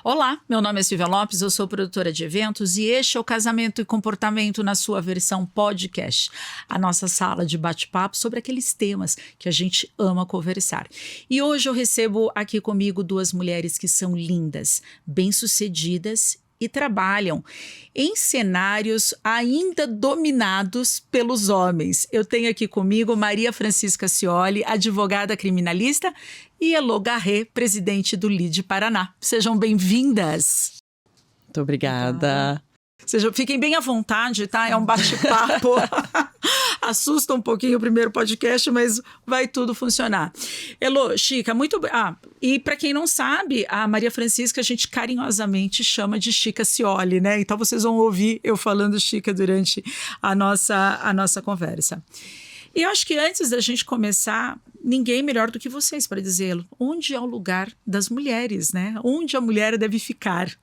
Olá, meu nome é Silvia Lopes, eu sou produtora de eventos e este é o Casamento e Comportamento na sua versão podcast, a nossa sala de bate-papo sobre aqueles temas que a gente ama conversar. E hoje eu recebo aqui comigo duas mulheres que são lindas, bem-sucedidas e trabalham em cenários ainda dominados pelos homens. Eu tenho aqui comigo Maria Francisca Cioli, advogada criminalista, e Elô Garret, presidente do LIDE Paraná. Sejam bem-vindas. Muito obrigada. Fiquem bem à vontade, tá? É um bate-papo. Assusta um pouquinho o primeiro podcast, mas vai tudo funcionar. Elô, Chica, muito... e para quem não sabe, a Maria Francisca a gente carinhosamente chama de Chica Cioli, né? Então vocês vão ouvir eu falando Chica durante a nossa conversa. E eu acho que antes da gente começar, ninguém melhor do que vocês para dizê-lo. Onde é o lugar das mulheres, né? Onde a mulher deve ficar?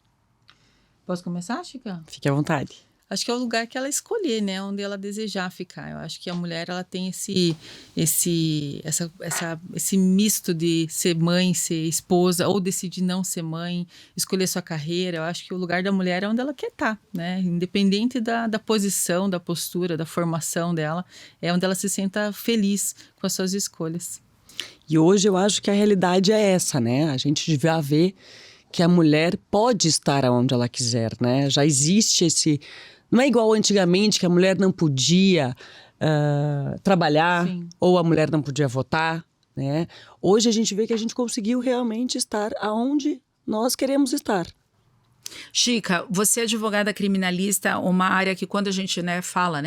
Posso começar, Chica? Fique à vontade. Acho que é o lugar que ela escolher, né? Onde ela desejar ficar. Eu acho que a mulher, ela tem esse misto de ser mãe, ser esposa, ou decidir não ser mãe, escolher sua carreira. Eu acho que o lugar da mulher é onde ela quer estar, né? Independente da posição, da postura, da formação dela, é onde ela se sinta feliz com as suas escolhas. E hoje eu acho que a realidade é essa, né? A gente devia ver que a mulher pode estar onde ela quiser, né? Já existe esse... Não é igual antigamente que a mulher não podia trabalhar. Sim. Ou a mulher não podia votar, né? Hoje a gente vê que a gente conseguiu realmente estar aonde nós queremos estar. Chica, você é advogada criminalista, uma área que quando a gente fala,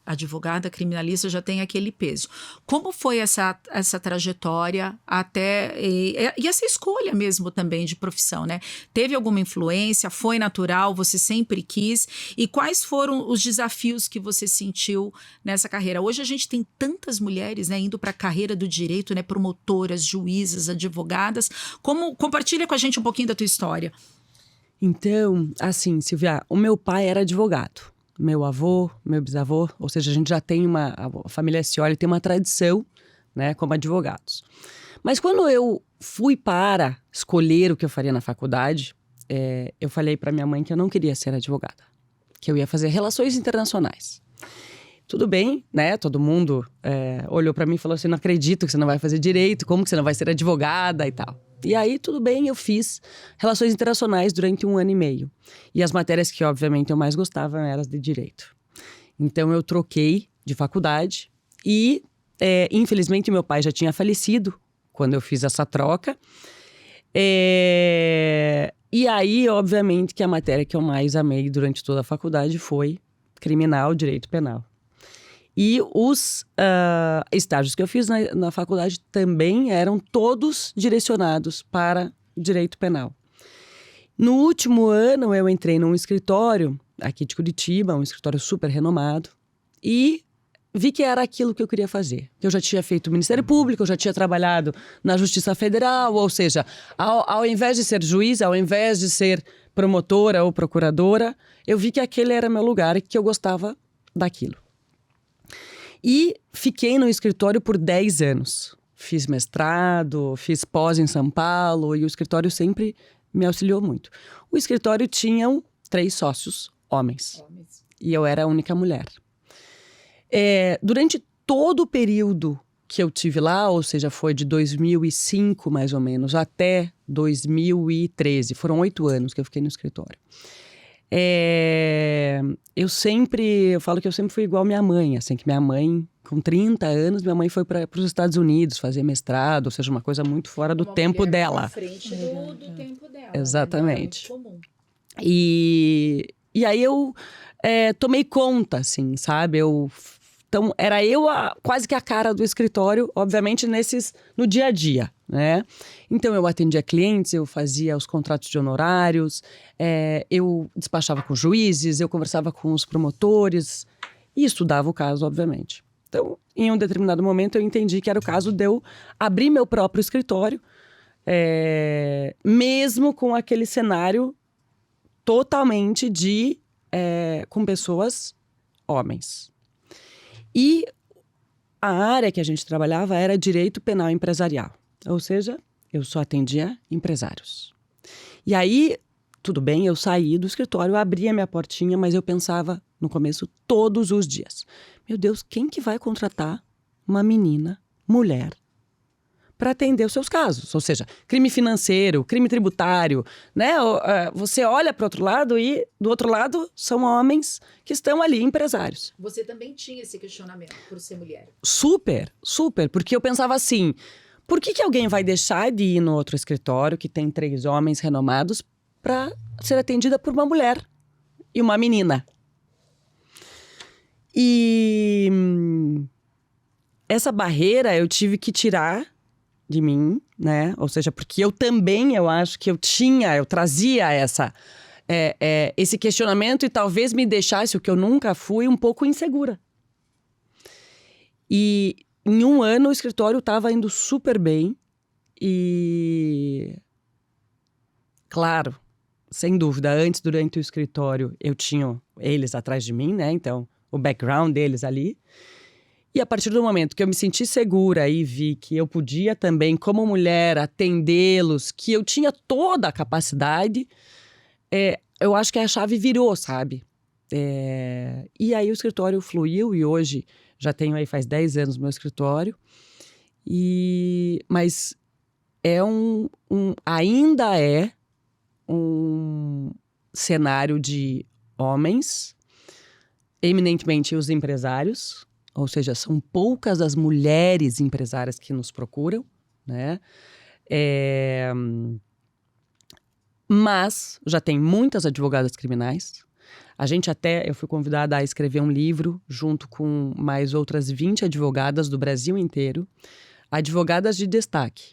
advogada criminalista já tem aquele peso. Como foi essa trajetória até... E essa escolha mesmo também de profissão, né? Teve alguma influência? Foi natural? Você sempre quis? E quais foram os desafios que você sentiu nessa carreira? Hoje a gente tem tantas mulheres, né, indo para a carreira do direito, né? Promotoras, juízas, advogadas. Compartilha com a gente um pouquinho da tua história. Então, assim, Silvia, o meu pai era advogado. Meu avô, meu bisavô, ou seja, a gente já tem a família Cioli tem uma tradição, né, como advogados. Mas quando eu fui para escolher o que eu faria na faculdade, eu falei para minha mãe que eu não queria ser advogada, que eu ia fazer relações internacionais. Tudo bem, né, todo mundo olhou para mim e falou assim, não acredito que você não vai fazer direito, como que você não vai ser advogada e tal. E aí, tudo bem, eu fiz relações internacionais durante 1 ano e meio. E as matérias que, obviamente, eu mais gostava eram as de direito. Então, eu troquei de faculdade e, infelizmente, meu pai já tinha falecido quando eu fiz essa troca. E aí, obviamente, que a matéria que eu mais amei durante toda a faculdade foi criminal, direito penal. E os estágios que eu fiz na faculdade também eram todos direcionados para direito penal. No último ano, eu entrei num escritório aqui de Curitiba, um escritório super renomado, e vi que era aquilo que eu queria fazer. Eu já tinha feito o Ministério Público, eu já tinha trabalhado na Justiça Federal, ou seja, ao invés de ser juiz, ao invés de ser promotora ou procuradora, eu vi que aquele era meu lugar e que eu gostava daquilo. E fiquei no escritório por 10 anos. Fiz mestrado, fiz pós em São Paulo e o escritório sempre me auxiliou muito. O escritório tinha 3 sócios, homens. E eu era a única mulher. Durante todo o período que eu tive lá, ou seja, foi de 2005 mais ou menos, até 2013, foram 8 anos que eu fiquei no escritório. Eu falo que eu sempre fui igual minha mãe, assim, que minha mãe, com 30 anos, minha mãe foi para os Estados Unidos fazer mestrado, ou seja, uma coisa muito fora do tempo dela. À frente do tempo dela. Exatamente. Né? Não é muito comum. E aí eu tomei conta, assim, sabe? Então, era eu quase que a cara do escritório, obviamente, no dia a dia, né? Então, eu atendia clientes, eu fazia os contratos de honorários, eu despachava com juízes, eu conversava com os promotores e estudava o caso, obviamente. Então, em um determinado momento, eu entendi que era o caso de eu abrir meu próprio escritório, mesmo com aquele cenário totalmente com pessoas homens. E a área que a gente trabalhava era direito penal empresarial. Ou seja, eu só atendia empresários. E aí, tudo bem, eu saí do escritório, abri a minha portinha, mas eu pensava, no começo, todos os dias. Meu Deus, quem que vai contratar uma menina, mulher, para atender os seus casos? Ou seja, crime financeiro, crime tributário, né? Você olha para o outro lado e, do outro lado, são homens que estão ali, empresários. Você também tinha esse questionamento por ser mulher? Super, super, porque eu pensava assim, por que alguém vai deixar de ir no outro escritório que tem 3 homens renomados para ser atendida por uma mulher e uma menina? E essa barreira eu tive que tirar de mim, né? Ou seja, porque eu acho que eu trazia esse questionamento e talvez me deixasse, o que eu nunca fui, um pouco insegura. E em 1 ano o escritório estava indo super bem e, claro, sem dúvida, antes, durante o escritório, eu tinha eles atrás de mim, né? Então, o background deles ali. E a partir do momento que eu me senti segura e vi que eu podia também, como mulher, atendê-los, que eu tinha toda a capacidade, eu acho que a chave virou, sabe? E aí o escritório fluiu e hoje já tenho aí faz 10 anos meu escritório. Mas ainda é um cenário de homens, eminentemente os empresários, ou seja, são poucas as mulheres empresárias que nos procuram, né? Mas já tem muitas advogadas criminais. Eu fui convidada a escrever um livro junto com mais outras 20 advogadas do Brasil inteiro, advogadas de destaque.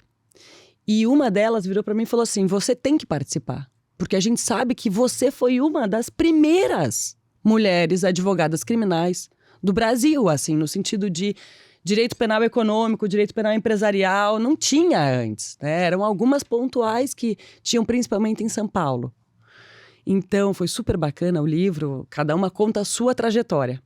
E uma delas virou para mim e falou assim, você tem que participar, porque a gente sabe que você foi uma das primeiras mulheres advogadas criminais do Brasil, assim, no sentido de direito penal econômico, direito penal empresarial, não tinha antes, né? Eram algumas pontuais que tinham principalmente em São Paulo. Então, foi super bacana o livro, cada uma conta a sua trajetória.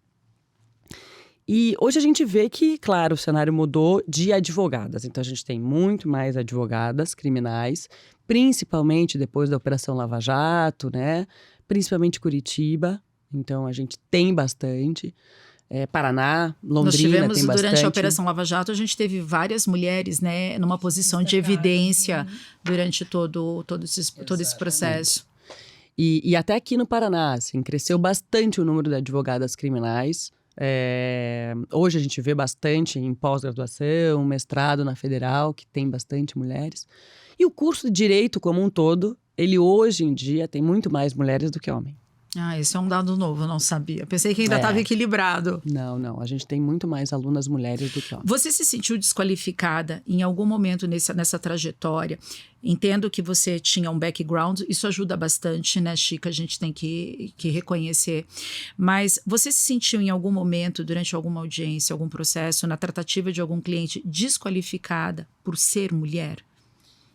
E hoje a gente vê que, claro, o cenário mudou de advogadas. Então, a gente tem muito mais advogadas criminais, principalmente depois da Operação Lava Jato, né? Principalmente Curitiba. Então, a gente tem bastante. Paraná, Londrina Nós tivemos, tem bastante. durante a Operação Lava Jato, a gente teve várias mulheres, né, numa posição de evidência durante todo esse processo. E até aqui no Paraná, assim, cresceu bastante o número de advogadas criminais. Hoje a gente vê bastante em pós-graduação, mestrado na Federal, que tem bastante mulheres. E o curso de Direito como um todo, ele hoje em dia tem muito mais mulheres do que homens. Esse é um dado novo, eu não sabia. Pensei que ainda estava equilibrado. Não. A gente tem muito mais alunas mulheres do que homens. Você se sentiu desqualificada em algum momento nessa trajetória? Entendo que você tinha um background, isso ajuda bastante, né, Chica? A gente tem que reconhecer. Mas você se sentiu em algum momento, durante alguma audiência, algum processo, na tratativa de algum cliente, desqualificada por ser mulher?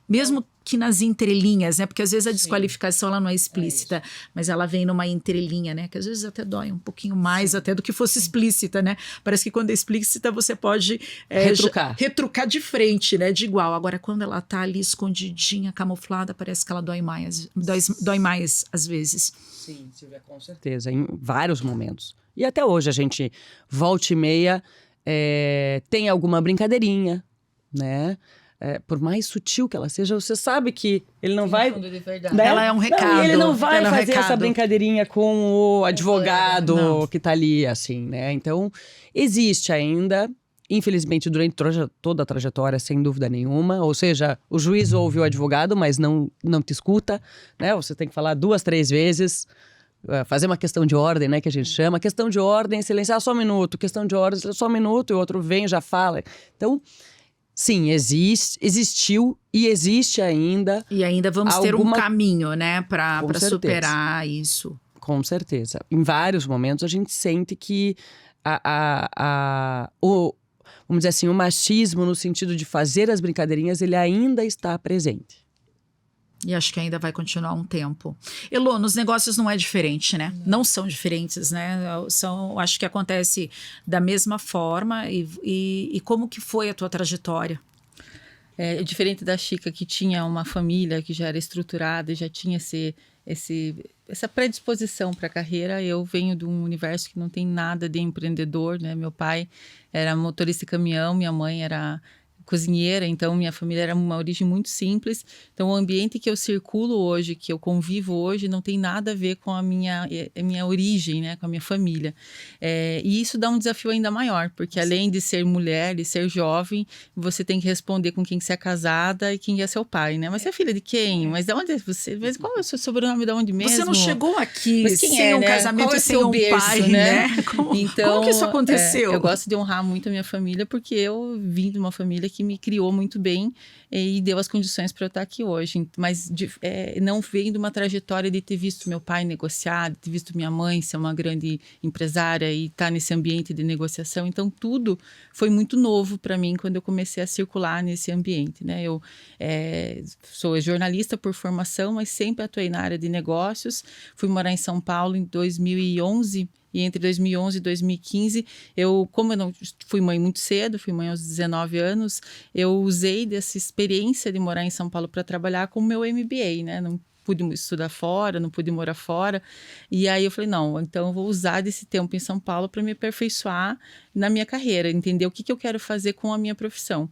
Mesmo que nas entrelinhas, né? Porque às vezes a desqualificação ela não é explícita, mas ela vem numa entrelinha, né? Que às vezes até dói um pouquinho mais até do que fosse explícita, né? Parece que quando é explícita você pode retrucar de frente, né? De igual. Agora, quando ela tá ali escondidinha, camuflada, parece que ela dói mais às vezes. Sim, Silvia, com certeza. Em vários momentos. E até hoje a gente, volta e meia, tem alguma brincadeirinha, né? Por mais sutil que ela seja, você sabe que ele não vai... Né? Ela é um recado. Ele não vai fazer essa brincadeirinha com o advogado que tá ali, assim, né? Então, existe ainda, infelizmente, durante toda a trajetória, sem dúvida nenhuma. Ou seja, o juiz ouve o advogado, mas não te escuta, né? Você tem que falar 2, 3 vezes... fazer uma questão de ordem, né, que a gente chama. Questão de ordem, silenciar só um minuto. Questão de ordem, só um minuto, e o outro vem, já fala. Então... Sim, existiu e existe ainda. E ainda vamos ter um caminho, né, para superar isso. Com certeza. Em vários momentos a gente sente que vamos dizer assim, o machismo no sentido de fazer as brincadeirinhas, ele ainda está presente. E acho que ainda vai continuar um tempo. Elô, nos negócios não é diferente, né? Não são diferentes, né? Acho que acontece da mesma forma. E como que foi a tua trajetória? Diferente da Chica, que tinha uma família que já era estruturada e já tinha essa predisposição para a carreira. Eu venho de um universo que não tem nada de empreendedor, né? Meu pai era motorista de caminhão, minha mãe era cozinheira, então minha família era uma origem muito simples. Então o ambiente que eu circulo hoje, que eu convivo hoje, não tem nada a ver com a minha origem, né, com a minha família. E isso dá um desafio ainda maior, porque além de ser mulher e ser jovem, você tem que responder com quem você é casada e quem é seu pai, né? Mas você é filha de quem? Mas de onde é você? Mas qual é o seu sobrenome, de onde mesmo? Você não chegou aqui Mas quem sem um né? casamento qual e sem um berço, pai, né? Como que isso aconteceu? Eu gosto de honrar muito a minha família, porque eu vim de uma família que me criou muito bem e deu as condições para eu estar aqui hoje. Mas não vem de uma trajetória de ter visto meu pai negociar, de ter visto minha mãe ser uma grande empresária e estar nesse ambiente de negociação. Então, tudo foi muito novo para mim quando eu comecei a circular nesse ambiente, né? Eu sou jornalista por formação, mas sempre atuei na área de negócios. Fui morar em São Paulo em 2011. E entre 2011 e 2015, como eu não fui mãe muito cedo, fui mãe aos 19 anos, eu usei dessa experiência de morar em São Paulo para trabalhar com o meu MBA, né? Não pude estudar fora, não pude morar fora. E aí eu falei, não, então eu vou usar desse tempo em São Paulo para me aperfeiçoar na minha carreira, entender o que eu quero fazer com a minha profissão.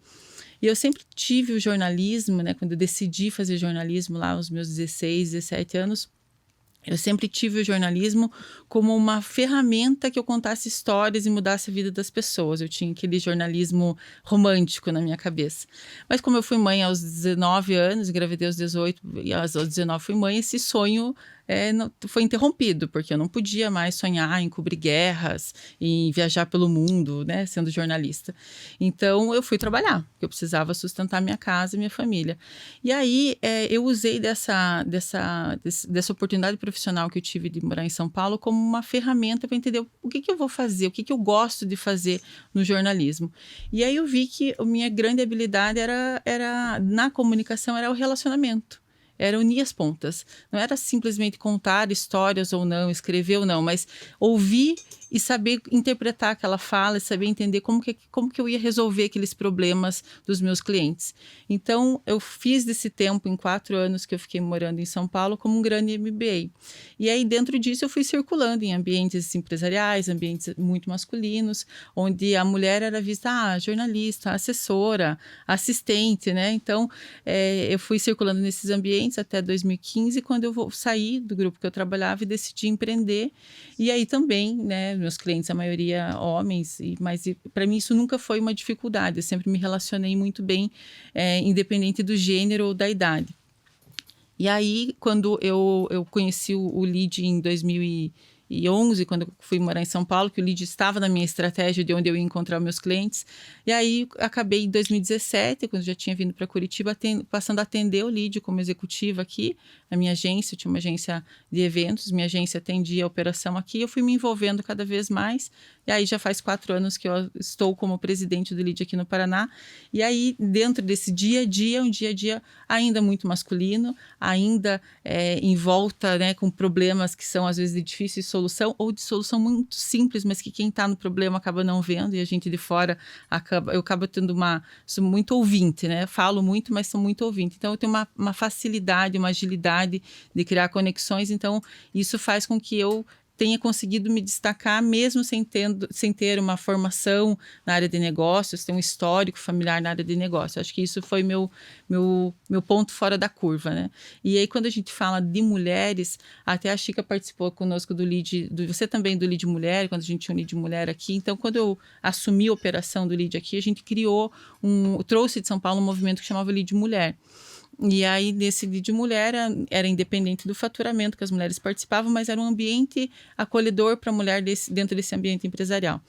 E eu sempre tive o jornalismo, né? Quando eu decidi fazer jornalismo lá aos meus 16, 17 anos, eu sempre tive o jornalismo como uma ferramenta que eu contasse histórias e mudasse a vida das pessoas. Eu tinha aquele jornalismo romântico na minha cabeça. Mas como eu fui mãe aos 19 anos, engravidei aos 18 e aos 19 fui mãe, esse sonho foi interrompido, porque eu não podia mais sonhar em cobrir guerras, em viajar pelo mundo, né, sendo jornalista. Então, eu fui trabalhar, porque eu precisava sustentar minha casa e minha família. E aí, eu usei dessa oportunidade profissional que eu tive de morar em São Paulo como uma ferramenta para entender o que eu vou fazer, o que eu gosto de fazer no jornalismo. E aí, eu vi que a minha grande habilidade na comunicação era o relacionamento. Era unir as pontas. Não era simplesmente contar histórias ou não, escrever ou não, mas ouvir e saber interpretar aquela fala e saber entender como que eu ia resolver aqueles problemas dos meus clientes. Então, eu fiz desse tempo, em 4 anos que eu fiquei morando em São Paulo, como um grande MBA. E aí, dentro disso, eu fui circulando em ambientes empresariais, ambientes muito masculinos, onde a mulher era vista, jornalista, assessora, assistente, né? Então, eu fui circulando nesses ambientes até 2015, quando eu saí do grupo que eu trabalhava e decidi empreender. E aí também, né, meus clientes, a maioria homens, mas para mim isso nunca foi uma dificuldade. Eu sempre me relacionei muito bem, independente do gênero ou da idade. E aí, quando eu conheci o LEAD em 2011, quando eu fui morar em São Paulo, que o LEAD estava na minha estratégia de onde eu ia encontrar meus clientes. E aí, acabei em 2017, quando eu já tinha vindo para Curitiba, passando a atender o LEAD como executiva aqui, na minha agência. Eu tinha uma agência de eventos, minha agência atendia a operação aqui. Eu fui me envolvendo cada vez mais. E aí, já faz 4 anos que eu estou como presidente do LEAD aqui no Paraná. E aí, dentro desse dia a dia, um dia a dia ainda muito masculino, ainda em volta, né, com problemas que são às vezes de difícil solução ou de solução muito simples, mas que quem está no problema acaba não vendo, e a gente de fora eu acabo tendo sou muito ouvinte, né? Falo muito, mas sou muito ouvinte. Então eu tenho uma facilidade, uma agilidade de criar conexões, então isso faz com que eu tenha conseguido me destacar mesmo sem ter uma formação na área de negócios, ter um histórico familiar na área de negócios. Acho que isso foi meu ponto fora da curva, né? E aí, quando a gente fala de mulheres, até a Chica participou conosco do LEAD, você também do LEAD Mulher, quando a gente tinha um LEAD Mulher aqui. Então, quando eu assumi a operação do LEAD aqui, a gente trouxe de São Paulo um movimento que chamava LEAD Mulher. E aí, nesse LEAD Mulher, era independente do faturamento que as mulheres participavam, mas era um ambiente acolhedor para a mulher dentro desse ambiente empresarial.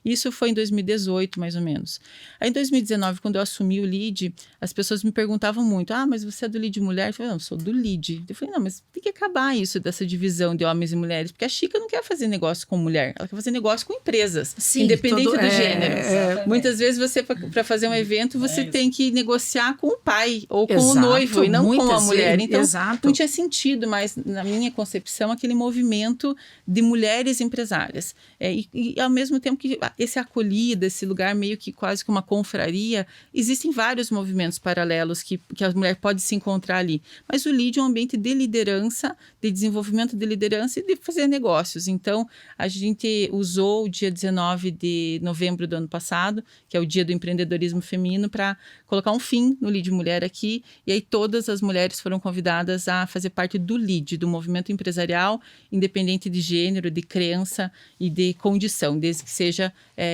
Isso foi em 2018, mais ou menos. Aí, em 2019, quando eu assumi o LEAD, as pessoas me perguntavam muito, mas você é do LEAD Mulher? Eu falei, não, eu sou do LEAD. Eu falei, não, mas tem que acabar isso, dessa divisão de homens e mulheres, porque a Chica não quer fazer negócio com mulher, ela quer fazer negócio com empresas, sim, independente do gênero. Muitas vezes você, para fazer um evento, você tem que negociar com o pai ou com o noivo e não com a mulher. Então, não tinha sentido mais, na minha concepção, aquele movimento de mulheres empresárias. E ao mesmo tempo que esse acolhida, esse lugar meio que quase que uma confraria, existem vários movimentos paralelos que a mulher pode se encontrar ali. Mas o LEAD é um ambiente de liderança, de desenvolvimento de liderança e de fazer negócios. Então, a gente usou o dia 19 de novembro do ano passado, que é o dia do empreendedorismo feminino, para colocar um fim no LEAD Mulher aqui. E aí todas as mulheres foram convidadas a fazer parte do LEAD, do movimento empresarial, independente de gênero, de crença e de condição, desde que seja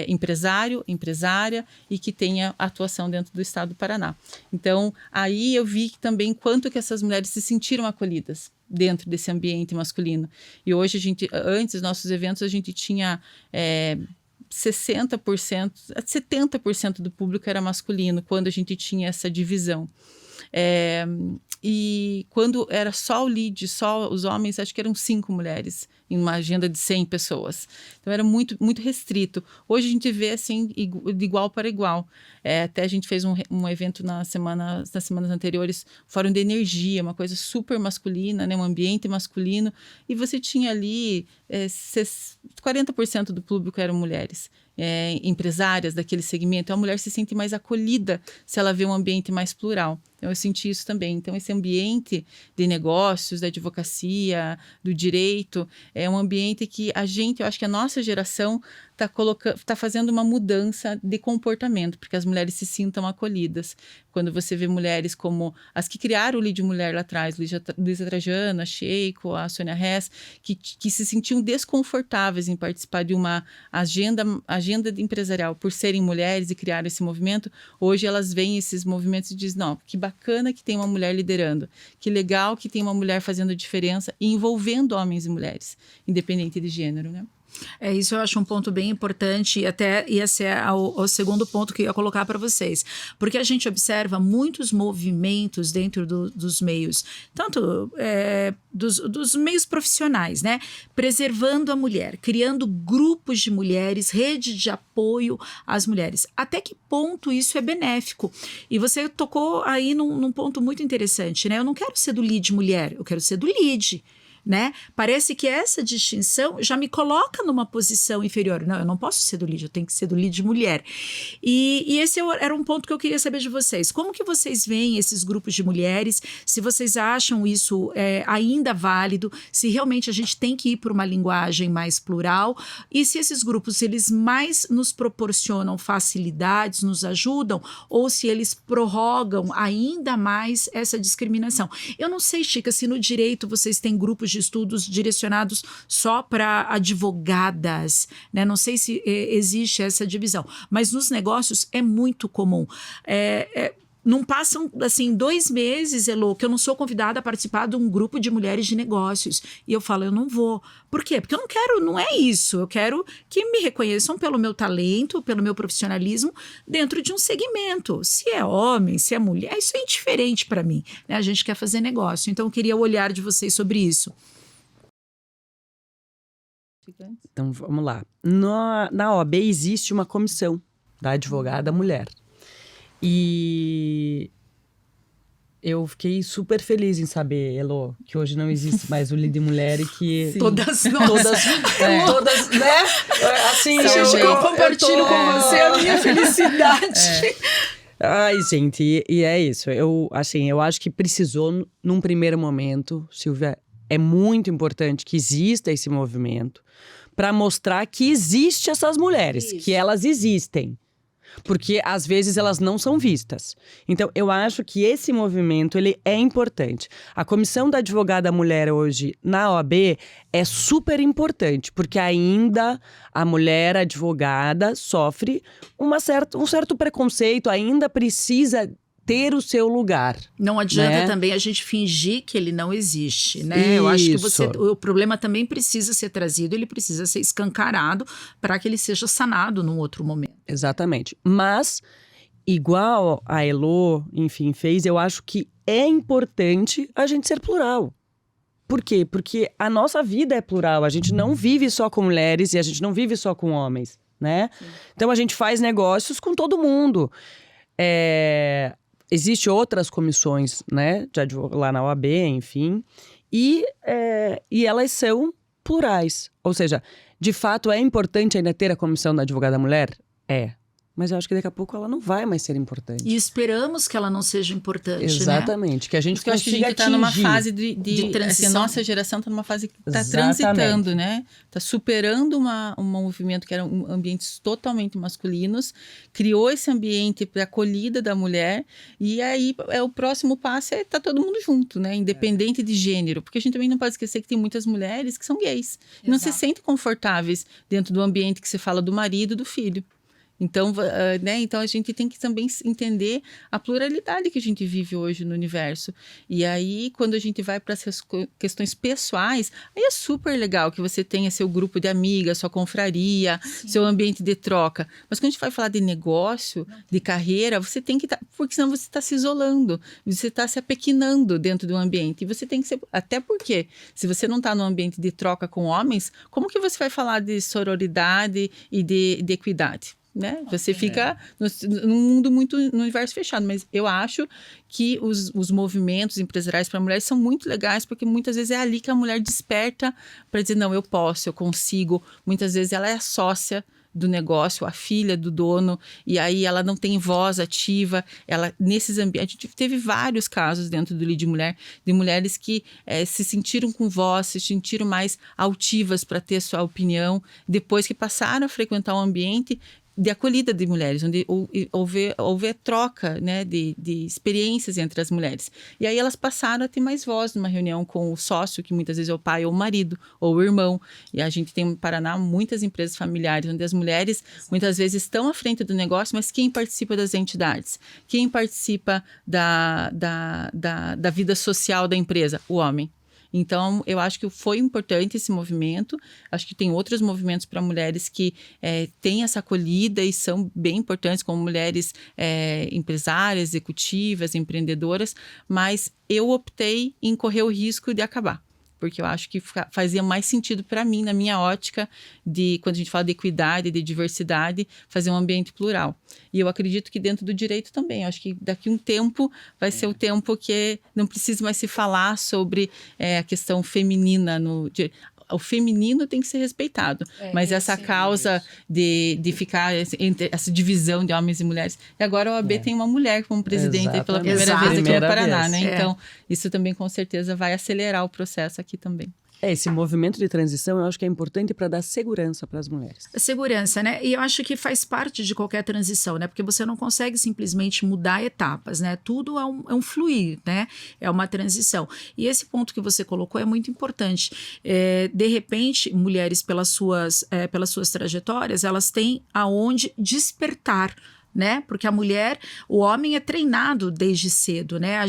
empresário, empresária e que tenha atuação dentro do estado do Paraná. Então, aí eu vi também quanto que essas mulheres se sentiram acolhidas dentro desse ambiente masculino. E hoje, antes dos nossos eventos, a gente tinha 60%, 70% do público era masculino, quando a gente tinha essa divisão. E quando era só o LEAD, só os homens, acho que eram 5 mulheres em uma agenda de 100 pessoas. Então era muito, muito restrito. Hoje a gente vê assim, de igual para igual. Até a gente fez um evento nas semanas anteriores, Fórum de Energia, uma coisa super masculina, né? Um ambiente masculino. E você tinha ali 40% do público eram mulheres. Empresárias daquele segmento, a mulher se sente mais acolhida se ela vê um ambiente mais plural. Então, eu senti isso também. Então, esse ambiente de negócios, da advocacia, do direito, é um ambiente que eu acho que a nossa geração está fazendo uma mudança de comportamento, porque as mulheres se sintam acolhidas. Quando você vê mulheres como as que criaram o LEAD Mulher lá atrás, Luísa Trajano, a Sheiko, a Sônia Hess, que se sentiam desconfortáveis em participar de uma agenda empresarial por serem mulheres e criaram esse movimento, hoje elas veem esses movimentos e dizem, não, que bacana que tem uma mulher liderando, que legal que tem uma mulher fazendo diferença e envolvendo homens e mulheres, independente de gênero, né? Isso eu acho um ponto bem importante e até ia ser o segundo ponto que eu ia colocar para vocês, porque a gente observa muitos movimentos dentro dos meios, tanto dos meios profissionais, né? Preservando a mulher, criando grupos de mulheres, rede de apoio às mulheres. Até que ponto isso é benéfico? E você tocou aí num ponto muito interessante, né? Eu não quero ser do LEAD mulher, eu quero ser do LEAD. Né? Parece que essa distinção já me coloca numa posição inferior. Não, eu não posso ser do LEAD, eu tenho que ser do LEAD mulher. E esse era um ponto que eu queria saber de vocês. Como que vocês veem esses grupos de mulheres? Se vocês acham isso ainda válido, se realmente a gente tem que ir para uma linguagem mais plural e se esses grupos eles mais nos proporcionam facilidades, nos ajudam, ou se eles prorrogam ainda mais essa discriminação. Eu não sei, Chica, se no direito vocês têm grupos de estudos direcionados só para advogadas, né? Não sei se existe essa divisão, mas nos negócios é muito comum. Não passam, assim, 2 meses, Elô, que eu não sou convidada a participar de um grupo de mulheres de negócios. E eu falo, eu não vou. Por quê? Porque eu não quero, não é isso. Eu quero que me reconheçam pelo meu talento, pelo meu profissionalismo dentro de um segmento. Se é homem, se é mulher, isso é indiferente para mim, né? A gente quer fazer negócio. Então, eu queria o olhar de vocês sobre isso. Então, vamos lá. Na OAB existe uma comissão da advogada mulher. E eu fiquei super feliz em saber, Elô, que hoje não existe mais o LEAD Mulher e que... Sim. Todas, né? Assim, eu compartilho com você a minha felicidade. Ai, gente, e é isso. Eu acho que precisou, num primeiro momento, Silvia, é muito importante que exista esse movimento para mostrar que existe essas mulheres, que elas existem. Porque, às vezes, elas não são vistas. Então, eu acho que esse movimento, ele é importante. A Comissão da Advogada Mulher hoje, na OAB, é super importante. Porque ainda a mulher advogada sofre um certo preconceito, ainda precisa ter o seu lugar. Não adianta, né? Também a gente fingir que ele não existe, né? Eu acho que o problema também precisa ser trazido, ele precisa ser escancarado para que ele seja sanado num outro momento. Exatamente. Mas, igual a Elô, enfim, fez, eu acho que é importante a gente ser plural. Por quê? Porque a nossa vida é plural, a gente não vive só com mulheres e a gente não vive só com homens, né? Sim. Então, a gente faz negócios com todo mundo. Existem outras comissões, né, lá na OAB, enfim, e elas são plurais. Ou seja, De fato, é importante ainda ter a comissão da advogada mulher? É. Mas eu acho que daqui a pouco ela não vai mais ser importante. E esperamos que ela não seja importante, Exatamente, né? que a gente Porque eu acho que a gente está numa fase de transição. Assim, a nossa geração está numa fase que está Exatamente. transitando, né? Está superando um movimento que era ambientes totalmente masculinos, criou esse ambiente para acolhida da mulher, e aí o próximo passo tá todo mundo junto, né? Independente de gênero, porque a gente também não pode esquecer que tem muitas mulheres que são gays, e não se sentem confortáveis dentro do ambiente que se fala do marido e do filho. Então, né? Então a gente tem que também entender a pluralidade que a gente vive hoje no universo. E aí, quando a gente vai para essas questões pessoais, aí é super legal que você tenha seu grupo de amigas, sua confraria, seu ambiente de troca. Mas quando a gente vai falar de negócio, de carreira, você tem que porque senão você está se isolando, você está se apequenando dentro do ambiente. E você tem que ser, até porque, se você não está num ambiente de troca com homens, como que você vai falar de sororidade e de equidade? Né? Você fica num mundo muito, no universo fechado, mas eu acho que os movimentos empresariais para mulheres são muito legais, porque muitas vezes é ali que a mulher desperta para dizer, não, eu posso, eu consigo. Muitas vezes ela é a sócia do negócio, a filha do dono, e aí ela não tem voz ativa, nesses ambientes, a gente teve vários casos dentro do Lead Mulher, de mulheres que se sentiram com voz, se sentiram mais altivas para ter sua opinião, depois que passaram a frequentar um ambiente de acolhida de mulheres, onde houve troca, né, de experiências entre as mulheres. E aí elas passaram a ter mais voz numa reunião com o sócio, que muitas vezes é o pai ou o marido, ou o irmão. E a gente tem no Paraná muitas empresas familiares, onde as mulheres muitas vezes estão à frente do negócio, mas quem participa das entidades? Quem participa da vida social da empresa? O homem. Então, eu acho que foi importante esse movimento. Acho que tem outros movimentos para mulheres que têm essa acolhida e são bem importantes, como mulheres empresárias, executivas, empreendedoras, mas eu optei em correr o risco de acabar. Porque eu acho que fazia mais sentido para mim, na minha ótica, quando a gente fala de equidade, de diversidade, fazer um ambiente plural. E eu acredito que dentro do direito também. Eu acho que daqui a um tempo vai ser o tempo que não precisa mais se falar sobre a questão feminina no direito. O feminino tem que ser respeitado, mas essa causa de ficar entre essa divisão de homens e mulheres. E agora a OAB tem uma mulher como presidente pela primeira vez aqui no Paraná, né? Então, isso também com certeza vai acelerar o processo aqui também. Esse movimento de transição eu acho que é importante para dar segurança para as mulheres. Segurança, né? E eu acho que faz parte de qualquer transição, né? Porque você não consegue simplesmente mudar etapas, né? Tudo é um fluir, né? É uma transição. E esse ponto que você colocou é muito importante. De repente, mulheres, pelas suas trajetórias, elas têm aonde despertar, né? Porque o homem é treinado desde cedo, né?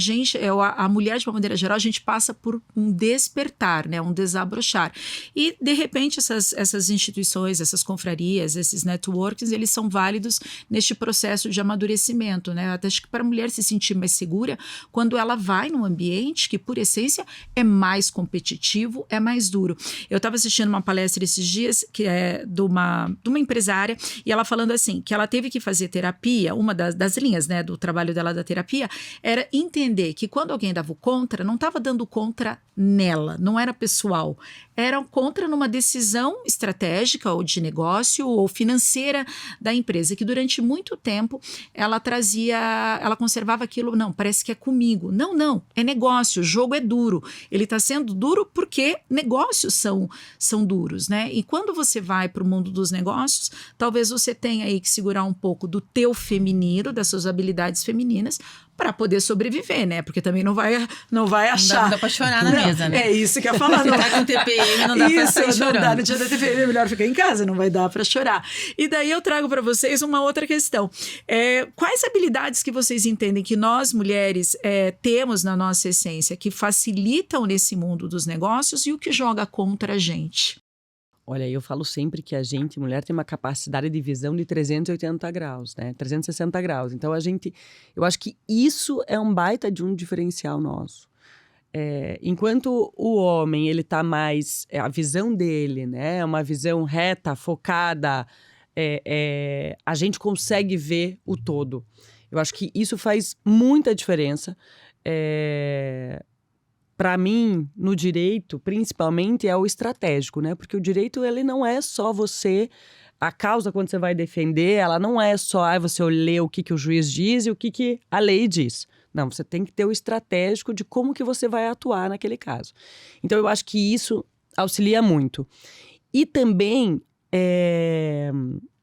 A mulher, de uma maneira geral, a gente passa por um despertar, né? Um desabrochar. E, de repente, essas instituições, essas confrarias, esses networks, eles são válidos neste processo de amadurecimento, né? Até acho que para a mulher se sentir mais segura, quando ela vai num ambiente que, por essência, é mais competitivo, é mais duro. Eu estava assistindo uma palestra esses dias, que é de uma empresária, e ela falando assim, que ela teve que fazer terapia, uma das linhas, né, do trabalho dela da terapia, era entender que quando alguém dava o contra, não estava dando contra nela, não era pessoal, era contra numa decisão estratégica ou de negócio ou financeira da empresa, que durante muito tempo ela conservava aquilo, não, parece que é comigo, não, é negócio, o jogo é duro, ele está sendo duro porque negócios são duros, né, e quando você vai para o mundo dos negócios, talvez você tenha aí que segurar um pouco do teu feminino, das suas habilidades femininas, para poder sobreviver, né? Porque também não vai achar. Não dá pra chorar na mesa, né? É isso que eu ia falar. Se tá com TPM, não dá pra sair chorando. Não dá, no dia da TPM é melhor ficar em casa, não vai dar para chorar. E daí eu trago para vocês uma outra questão. Quais habilidades que vocês entendem que nós, mulheres, temos na nossa essência, que facilitam nesse mundo dos negócios e o que joga contra a gente? Olha, eu falo sempre que a gente, mulher, tem uma capacidade de visão de 380 graus, né? 360 graus. Então, eu acho que isso é um baita de um diferencial nosso. Enquanto o homem, ele tá mais... a visão dele, né? É uma visão reta, focada. A gente consegue ver o todo. Eu acho que isso faz muita diferença. para mim, no direito, principalmente, é o estratégico, né? Porque o direito, ele não é só você... A causa, quando você vai defender, ela não é só você ler o que o juiz diz e o que a lei diz. Não, você tem que ter o estratégico de como que você vai atuar naquele caso. Então, eu acho que isso auxilia muito. E também,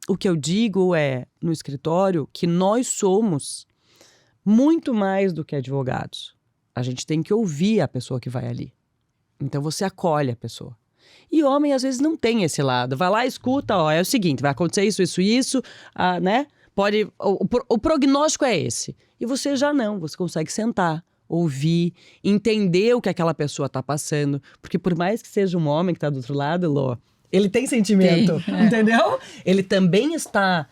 o que eu digo no escritório, que nós somos muito mais do que advogados. A gente tem que ouvir a pessoa que vai ali. Então, você acolhe a pessoa. E homem, às vezes, não tem esse lado. Vai lá, escuta, é o seguinte, vai acontecer isso, né? Pode, o prognóstico é esse. E você já não, você consegue sentar, ouvir, entender o que aquela pessoa tá passando. Porque por mais que seja um homem que tá do outro lado, Lô, ele tem sentimento, entendeu? Ele também está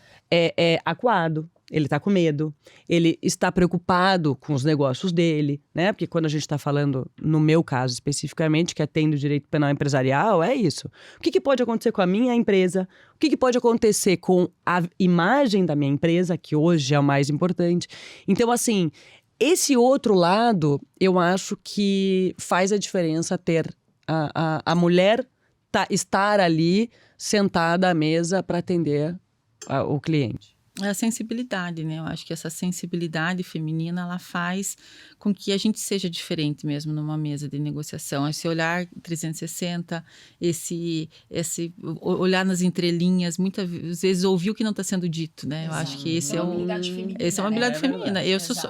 acuado. Ele está com medo, ele está preocupado com os negócios dele, né? Porque quando a gente está falando, no meu caso especificamente, que é tendo direito penal empresarial, é isso. O que pode acontecer com a minha empresa? O que pode acontecer com a imagem da minha empresa, que hoje é o mais importante? Então, assim, esse outro lado, eu acho que faz a diferença ter a mulher estar ali sentada à mesa para atender o cliente. É a sensibilidade, né? Eu acho que essa sensibilidade feminina, ela faz com que a gente seja diferente mesmo numa mesa de negociação. Esse olhar 360, esse olhar nas entrelinhas, muitas vezes ouvir o que não está sendo dito, né? Eu acho que esse é uma habilidade feminina. Essa é uma habilidade feminina.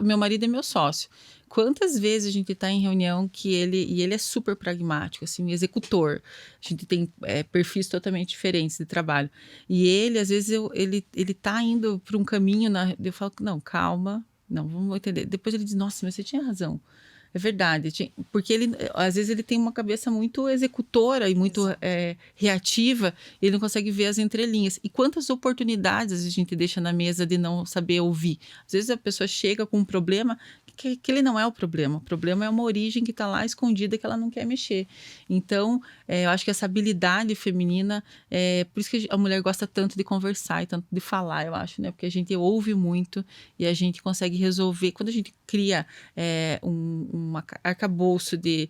Meu marido é meu sócio. Quantas vezes a gente está em reunião que ele é super pragmático, assim, executor. A gente tem perfis totalmente diferentes de trabalho. E ele, às vezes, ele tá indo para um caminho, eu falo, não, calma, não, vamos entender. Depois ele diz, nossa, mas você tinha razão. É verdade, porque às vezes ele tem uma cabeça muito executora e muito reativa, ele não consegue ver as entrelinhas. E quantas oportunidades a gente deixa na mesa de não saber ouvir? Às vezes a pessoa chega com um problema que ele não é o problema é uma origem que está lá escondida que ela não quer mexer. Então, eu acho que essa habilidade feminina, por isso que a mulher gosta tanto de conversar e tanto de falar, eu acho, né? Porque a gente ouve muito e a gente consegue resolver. Quando a gente cria um arcabouço de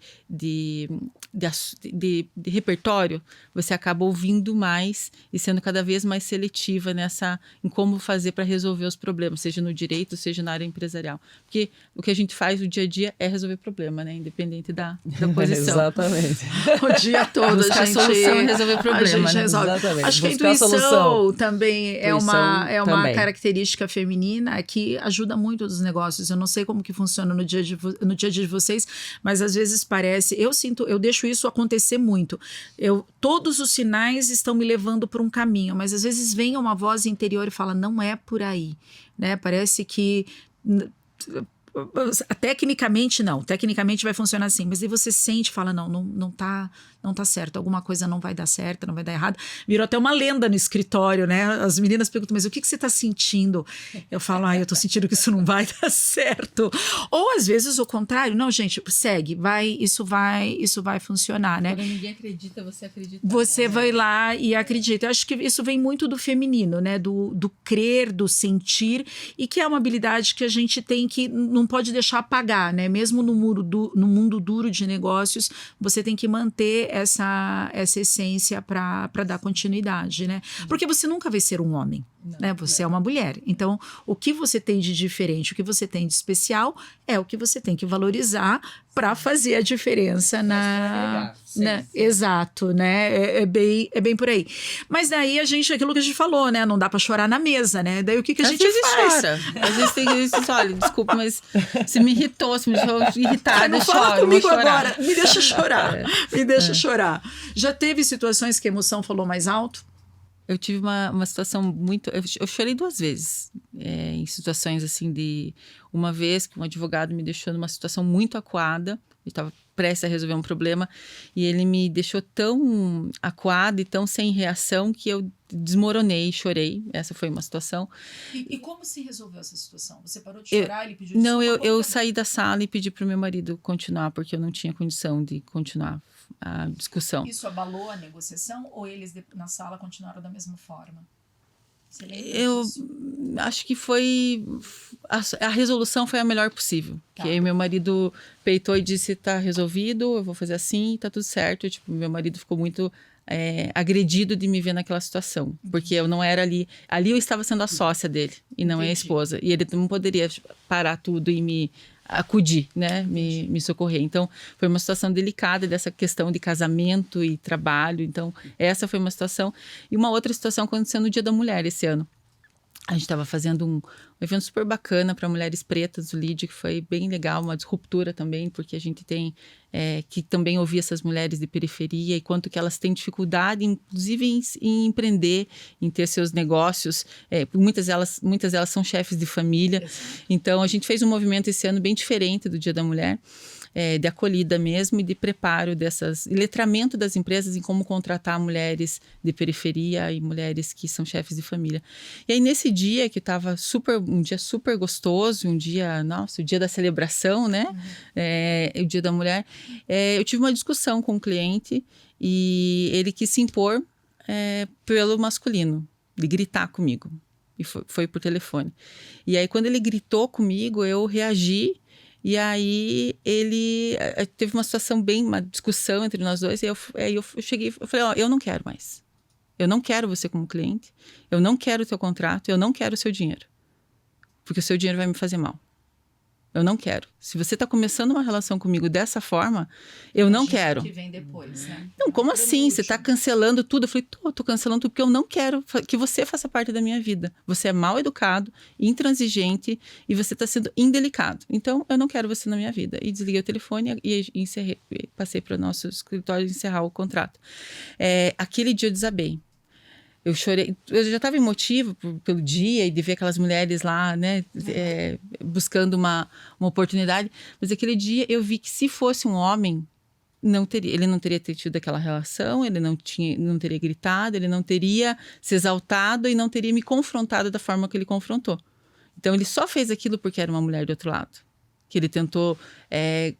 repertório, você acaba ouvindo mais e sendo cada vez mais seletiva em como fazer para resolver os problemas, seja no direito, seja na área empresarial. Porque o que a gente faz no dia a dia é resolver problema, né? Independente da posição. Exatamente. O dia todo buscar a gente solução e resolver problema, gente né? resolve. Exatamente. Acho que a Buscar a intuição solução. também é Intuição uma também. característica feminina que ajuda muito nos negócios. Eu não sei como que funciona no dia a dia de vocês, mas às vezes parece... Eu deixo isso acontecer muito. Todos os sinais estão me levando por um caminho, mas às vezes vem uma voz interior e fala, não é por aí, né? Parece que... Tecnicamente vai funcionar assim, mas aí você sente e fala, não tá certo, alguma coisa não vai dar certo, não vai dar errado. Virou até uma lenda no escritório, né? As meninas perguntam, mas o que você tá sentindo? Eu falo, eu tô sentindo que isso não vai dar certo. Ou às vezes o contrário, não, gente, segue, isso vai funcionar, né? Quando ninguém acredita, você acredita. Você vai lá e acredita. Eu acho que isso vem muito do feminino, né? Do crer, do sentir, e que é uma habilidade que a gente tem que não pode deixar apagar, né? Mesmo no mundo duro de negócios, você tem que manter essa essência para dar continuidade, né? Porque você nunca vai ser um homem, né? Você é uma mulher. Então, o que você tem de diferente, o que você tem de especial é o que você tem que valorizar para fazer a diferença exato, né? É bem por aí. Mas daí aquilo que a gente falou, né? Não dá para chorar na mesa, né? Daí o que a gente faz? Chora. Às vezes tem que olha, desculpa, mas você me irritou, você me deixou irritada. Não fala comigo agora, me deixa chorar. Me deixa chorar. Já teve situações que a emoção falou mais alto? Eu tive uma situação muito... Eu chorei 2 vezes em situações assim de... Uma vez que um advogado me deixou numa situação muito acuada, eu estava prestes a resolver um problema, e ele me deixou tão acuada e tão sem reação que eu desmoronei, chorei. Essa foi uma situação. E como se resolveu essa situação? Você parou de chorar, ele pediu desculpa? Não, eu saí da sala e pedi para o meu marido continuar, porque eu não tinha condição de continuar a discussão. Isso abalou a negociação ou eles na sala continuaram da mesma forma? Eu acho que foi... A resolução foi a melhor possível. Tá. Que aí meu marido peitou e disse, tá resolvido, eu vou fazer assim, tá tudo certo. Tipo, meu marido ficou muito agredido de me ver naquela situação. Porque eu não era ali... Ali eu estava sendo a sócia dele, e não a esposa. E ele não poderia parar tudo e me acudir, né? Me socorrer. Então, foi uma situação delicada dessa questão de casamento e trabalho. Então, essa foi uma situação. E uma outra situação aconteceu no Dia da Mulher esse ano. A gente estava fazendo um evento super bacana para mulheres pretas do LID, que foi bem legal, uma disruptura também, porque a gente tem que também ouvir essas mulheres de periferia e quanto que elas têm dificuldade, inclusive em empreender, em ter seus negócios. Muitas delas são chefes de família. Então, a gente fez um movimento esse ano bem diferente do Dia da Mulher, de acolhida mesmo e de preparo e letramento das empresas em como contratar mulheres de periferia e mulheres que são chefes de família. E aí, nesse dia que estava um dia super gostoso, o dia da celebração, né? O Dia da Mulher, eu tive uma discussão com o cliente e ele quis se impor pelo masculino, de gritar comigo. E foi por telefone. E aí, quando ele gritou comigo, eu reagi. E aí ele teve uma situação uma discussão entre nós dois, e eu cheguei, eu falei, eu não quero mais. Eu não quero você como cliente, eu não quero o teu contrato, eu não quero o seu dinheiro. Porque o seu dinheiro vai me fazer mal. Eu não quero. Se você está começando uma relação comigo dessa forma, eu não quero. Que vem depois, né? Não, como assim? Você está cancelando tudo? Eu falei, tô cancelando tudo porque eu não quero que você faça parte da minha vida. Você é mal educado, intransigente e você está sendo indelicado. Então, eu não quero você na minha vida. E desliguei o telefone e passei para o nosso escritório encerrar o contrato. Aquele dia eu desabei. Eu chorei, eu já estava emotivo pelo dia e de ver aquelas mulheres lá, né, buscando uma oportunidade, mas aquele dia eu vi que se fosse um homem, ele não teria tido aquela relação, ele não teria gritado, ele não teria se exaltado e não teria me confrontado da forma que ele confrontou. Então ele só fez aquilo porque era uma mulher do outro lado, que ele tentou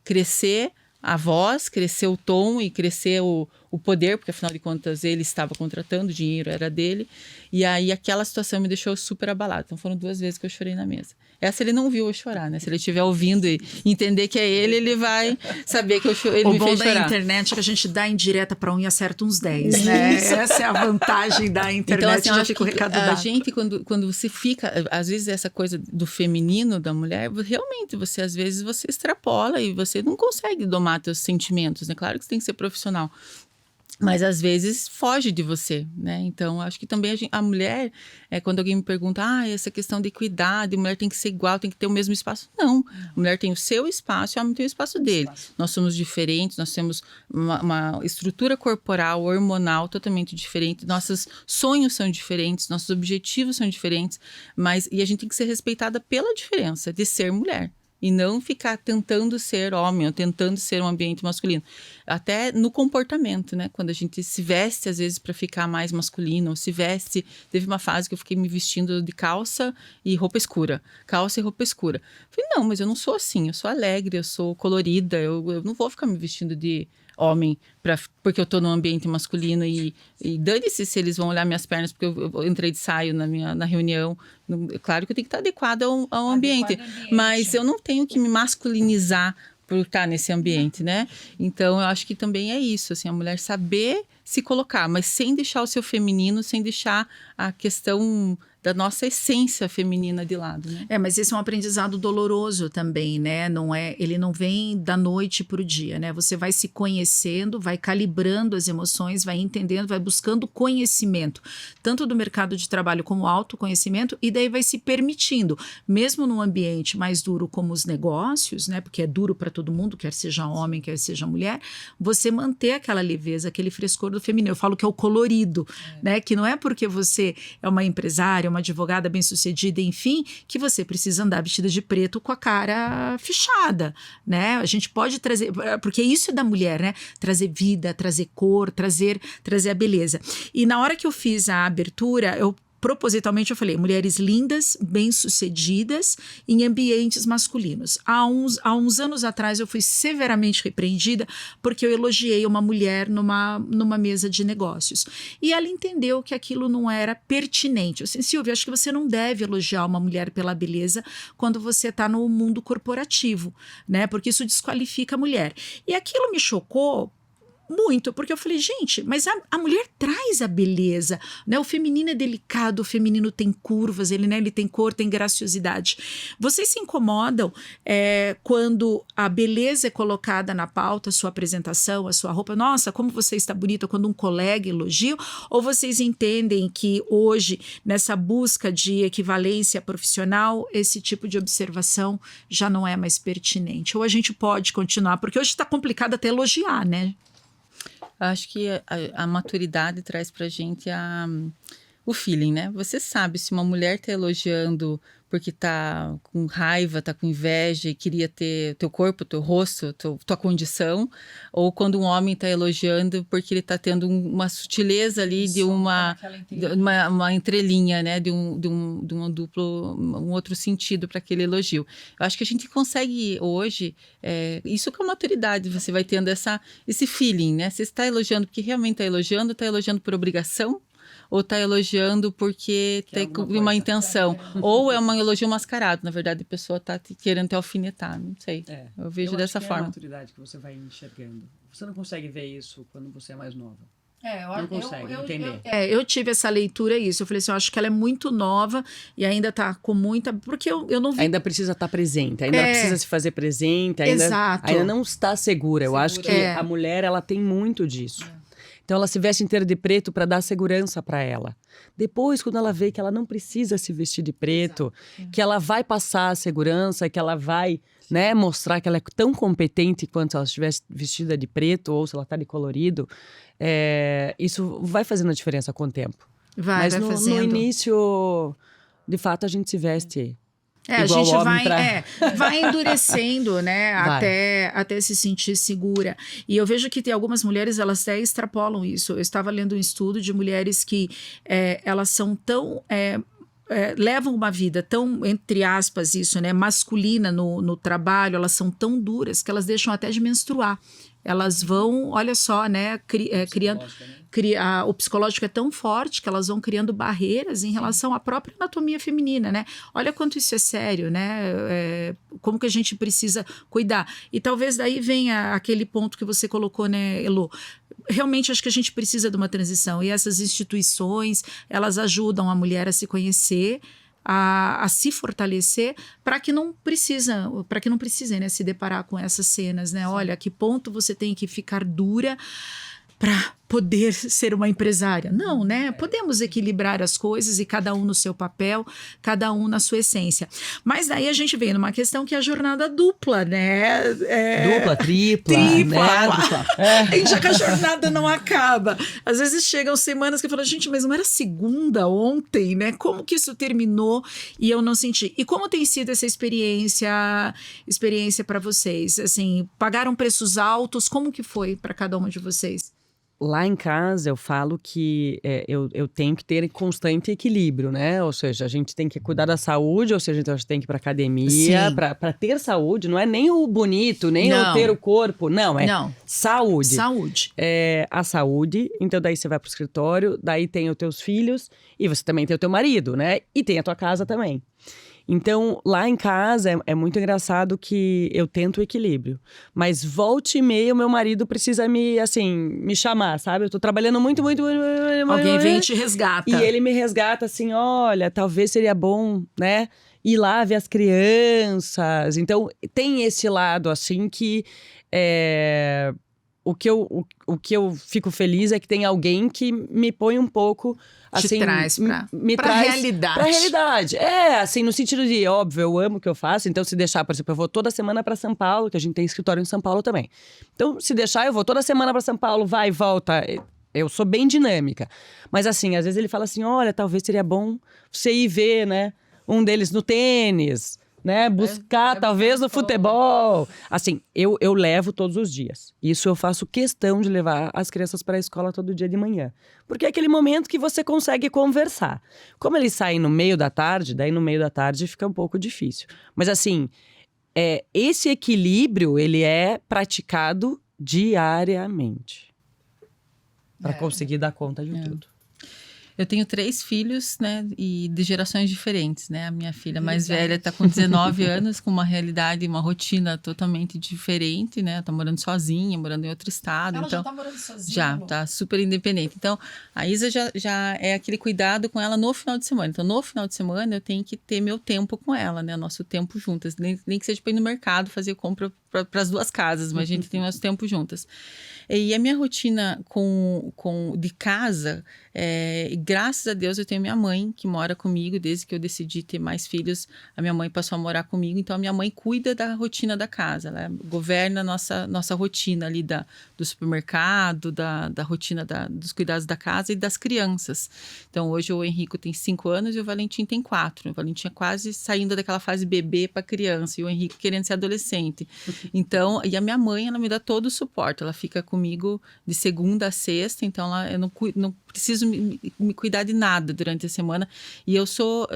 crescer a voz, crescer o tom e crescer o poder, porque afinal de contas ele estava contratando, o dinheiro era dele, e aí aquela situação me deixou super abalada. Então foram 2 vezes que eu chorei na mesa. Essa ele não viu eu chorar, né? Se ele estiver ouvindo e entender que é ele vai saber que ele me fez chorar. O bom da internet é que a gente dá indireta para um e acerta uns 10, né? Essa é a vantagem da internet. Então, assim, já fica o recado dado. A gente, quando você fica, às vezes essa coisa do feminino da mulher, realmente às vezes você extrapola e você não consegue domar seus sentimentos, né? Claro que você tem que ser profissional. Mas às vezes foge de você, né? Então, acho que também a mulher, quando alguém me pergunta, essa questão de equidade, a mulher tem que ser igual, tem que ter o mesmo espaço. Não, a mulher tem o seu espaço e o homem tem o espaço dele. Nós somos diferentes, nós temos uma estrutura corporal, hormonal totalmente diferente, nossos sonhos são diferentes, nossos objetivos são diferentes, e a gente tem que ser respeitada pela diferença de ser mulher. E não ficar tentando ser homem ou tentando ser um ambiente masculino. Até no comportamento, né? Quando a gente se veste, às vezes, para ficar mais masculino, ou se veste... Teve uma fase que eu fiquei me vestindo de calça e roupa escura. Calça e roupa escura. Falei, não, mas eu não sou assim. Eu sou alegre, eu sou colorida. Eu não vou ficar me vestindo de homem porque eu tô num ambiente masculino e dane-se se eles vão olhar minhas pernas porque eu entrei de saio na reunião. Claro que eu tenho que estar adequada ao ambiente, mas eu não tenho que me masculinizar por estar nesse ambiente, né? Então, eu acho que também é isso, assim, a mulher saber se colocar, mas sem deixar o seu feminino, sem deixar a questão da nossa essência feminina de lado, né? Mas esse é um aprendizado doloroso também, né? Ele não vem da noite para o dia, né? Você vai se conhecendo, vai calibrando as emoções, vai entendendo, vai buscando conhecimento, tanto do mercado de trabalho como autoconhecimento, e daí vai se permitindo, mesmo num ambiente mais duro como os negócios, né? Porque é duro para todo mundo, quer seja homem, quer seja mulher, você manter aquela leveza, aquele frescor do feminino. Eu falo que é o colorido, né? Que não é porque você é uma empresária, uma advogada bem-sucedida, enfim, que você precisa andar vestida de preto com a cara fechada, né? A gente pode trazer, porque isso é da mulher, né? Trazer vida, trazer cor, trazer a beleza. E na hora que eu fiz a abertura, eu propositalmente eu falei, mulheres lindas, bem-sucedidas em ambientes masculinos. Há uns anos atrás eu fui severamente repreendida porque eu elogiei uma mulher numa mesa de negócios. E ela entendeu que aquilo não era pertinente. Eu disse, Silvia, acho que você não deve elogiar uma mulher pela beleza quando você está no mundo corporativo, né? Porque isso desqualifica a mulher. E aquilo me chocou muito, porque eu falei, gente, mas a mulher traz a beleza, né? O feminino é delicado, o feminino tem curvas, ele tem cor, tem graciosidade. Vocês se incomodam quando a beleza é colocada na pauta, a sua apresentação, a sua roupa? Nossa, como você está bonita, quando um colega elogia? Ou vocês entendem que hoje, nessa busca de equivalência profissional, esse tipo de observação já não é mais pertinente? Ou a gente pode continuar? Porque hoje está complicado até elogiar, né? Acho que a maturidade traz pra gente o feeling, né? Você sabe se uma mulher tá elogiando porque tá com raiva, tá com inveja e queria ter teu corpo, teu rosto, tua condição, ou quando um homem tá elogiando porque ele tá tendo uma sutileza ali de uma entrelinha, né? De um duplo, um outro sentido para aquele elogio. Eu acho que a gente consegue hoje, isso com a maturidade, você vai tendo esse feeling, né? Você está elogiando porque realmente está elogiando por obrigação, ou está elogiando porque tem uma intenção. Ou é um elogio mascarado. Na verdade, a pessoa está querendo te alfinetar. Não sei. Eu vejo dessa forma. É a maturidade que você vai enxergando. Você não consegue ver isso quando você é mais nova. Não consegue entender. Eu tive essa leitura, isso. Eu falei assim, eu acho que ela é muito nova e ainda está com muita... Porque eu não vi... Ainda precisa estar presente, ainda precisa se fazer presente, ainda não está segura. Eu acho que a mulher, ela tem muito disso. Então, ela se veste inteira de preto para dar segurança para ela. Depois, quando ela vê que ela não precisa se vestir de preto, que ela vai passar a segurança, que ela vai, né, mostrar que ela é tão competente quanto se ela estivesse vestida de preto ou se ela está de colorido, isso vai fazendo a diferença com o tempo. Mas no início, de fato, a gente se veste... a gente vai endurecendo, né, até se sentir segura. E eu vejo que tem algumas mulheres, elas até extrapolam isso. Eu estava lendo um estudo de mulheres que elas são tão... levam uma vida tão, entre aspas, isso, né, masculina no trabalho, elas são tão duras que elas deixam até de menstruar. Elas vão, olha só, né, criando... o psicológico é tão forte que elas vão criando barreiras em relação à própria anatomia feminina, né? Olha quanto isso é sério, né? Como que a gente precisa cuidar. E talvez daí venha aquele ponto que você colocou, né, Elo? Realmente acho que a gente precisa de uma transição. E essas instituições, elas ajudam a mulher a se conhecer, a se fortalecer para que não precisem, né, se deparar com essas cenas, né? Sim. Olha, a que ponto você tem que ficar dura para poder ser uma empresária. Não, né? Podemos equilibrar as coisas e cada um no seu papel, cada um na sua essência. Mas daí a gente vem numa questão que é a jornada dupla, né? Dupla, tripla, né? E já que a jornada não acaba. Às vezes chegam semanas que eu falo, gente, mas não era segunda ontem, né? Como que isso terminou e eu não senti? E como tem sido essa experiência para vocês? Assim, pagaram preços altos? Como que foi para cada uma de vocês? Lá em casa, eu falo que eu tenho que ter constante equilíbrio, né? Ou seja, a gente tem que cuidar da saúde, ou seja, a gente tem que ir pra academia para ter saúde. Não é nem o bonito, nem o ter o corpo. Não, saúde. Saúde. A saúde. Então, daí você vai pro escritório, daí tem os teus filhos, e você também tem o teu marido, né? E tem a tua casa também. Então, lá em casa, é muito engraçado que eu tento o equilíbrio. Mas volta e meia, o meu marido precisa me chamar, sabe? Eu tô trabalhando muito. Alguém vem e te resgata. E ele me resgata assim, olha, talvez seria bom, né? Ir lá ver as crianças. Então, tem esse lado, assim, que... O que eu fico feliz é que tem alguém que me põe um pouco, assim... Me traz pra realidade. Pra realidade. Assim, no sentido de, óbvio, eu amo o que eu faço. Então, se deixar, por exemplo, eu vou toda semana pra São Paulo, que a gente tem escritório em São Paulo também. Então, se deixar, eu vou toda semana pra São Paulo, vai e volta. Eu sou bem dinâmica. Mas, assim, às vezes ele fala assim, olha, talvez seria bom você ir ver, né, um deles no tênis... né? Buscar, talvez, no futebol. Assim, eu levo todos os dias. Isso eu faço questão de levar as crianças para a escola todo dia de manhã. Porque é aquele momento que você consegue conversar. Como eles saem no meio da tarde, daí no meio da tarde fica um pouco difícil. Mas assim, esse equilíbrio, ele é praticado diariamente. Para conseguir dar conta de tudo. Eu tenho 3 filhos, né, e de gerações diferentes, né? A minha filha mais velha está com 19 anos, com uma realidade, uma rotina totalmente diferente, né? Tá morando sozinha, morando em outro estado. Ela então, já tá morando sozinha? Já, tá super independente. Então, a Isa já é aquele cuidado com ela no final de semana. Então, no final de semana, eu tenho que ter meu tempo com ela, né? Nosso tempo juntas. Nem que seja para ir no mercado fazer compra para as 2 casas, mas a gente tem nosso tempo juntas. E a minha rotina de casa, graças a Deus eu tenho minha mãe que mora comigo desde que eu decidi ter mais filhos. A minha mãe passou a morar comigo, então a minha mãe cuida da rotina da casa, ela governa a nossa rotina ali do supermercado, da rotina dos cuidados da casa e das crianças. Então hoje o Henrico tem 5 anos e o Valentim tem 4. O Valentim é quase saindo daquela fase bebê para criança e o Henrico querendo ser adolescente. Então, e a minha mãe, ela me dá todo o suporte, ela fica comigo de segunda a sexta, então eu não preciso me cuidar de nada durante a semana. E eu sou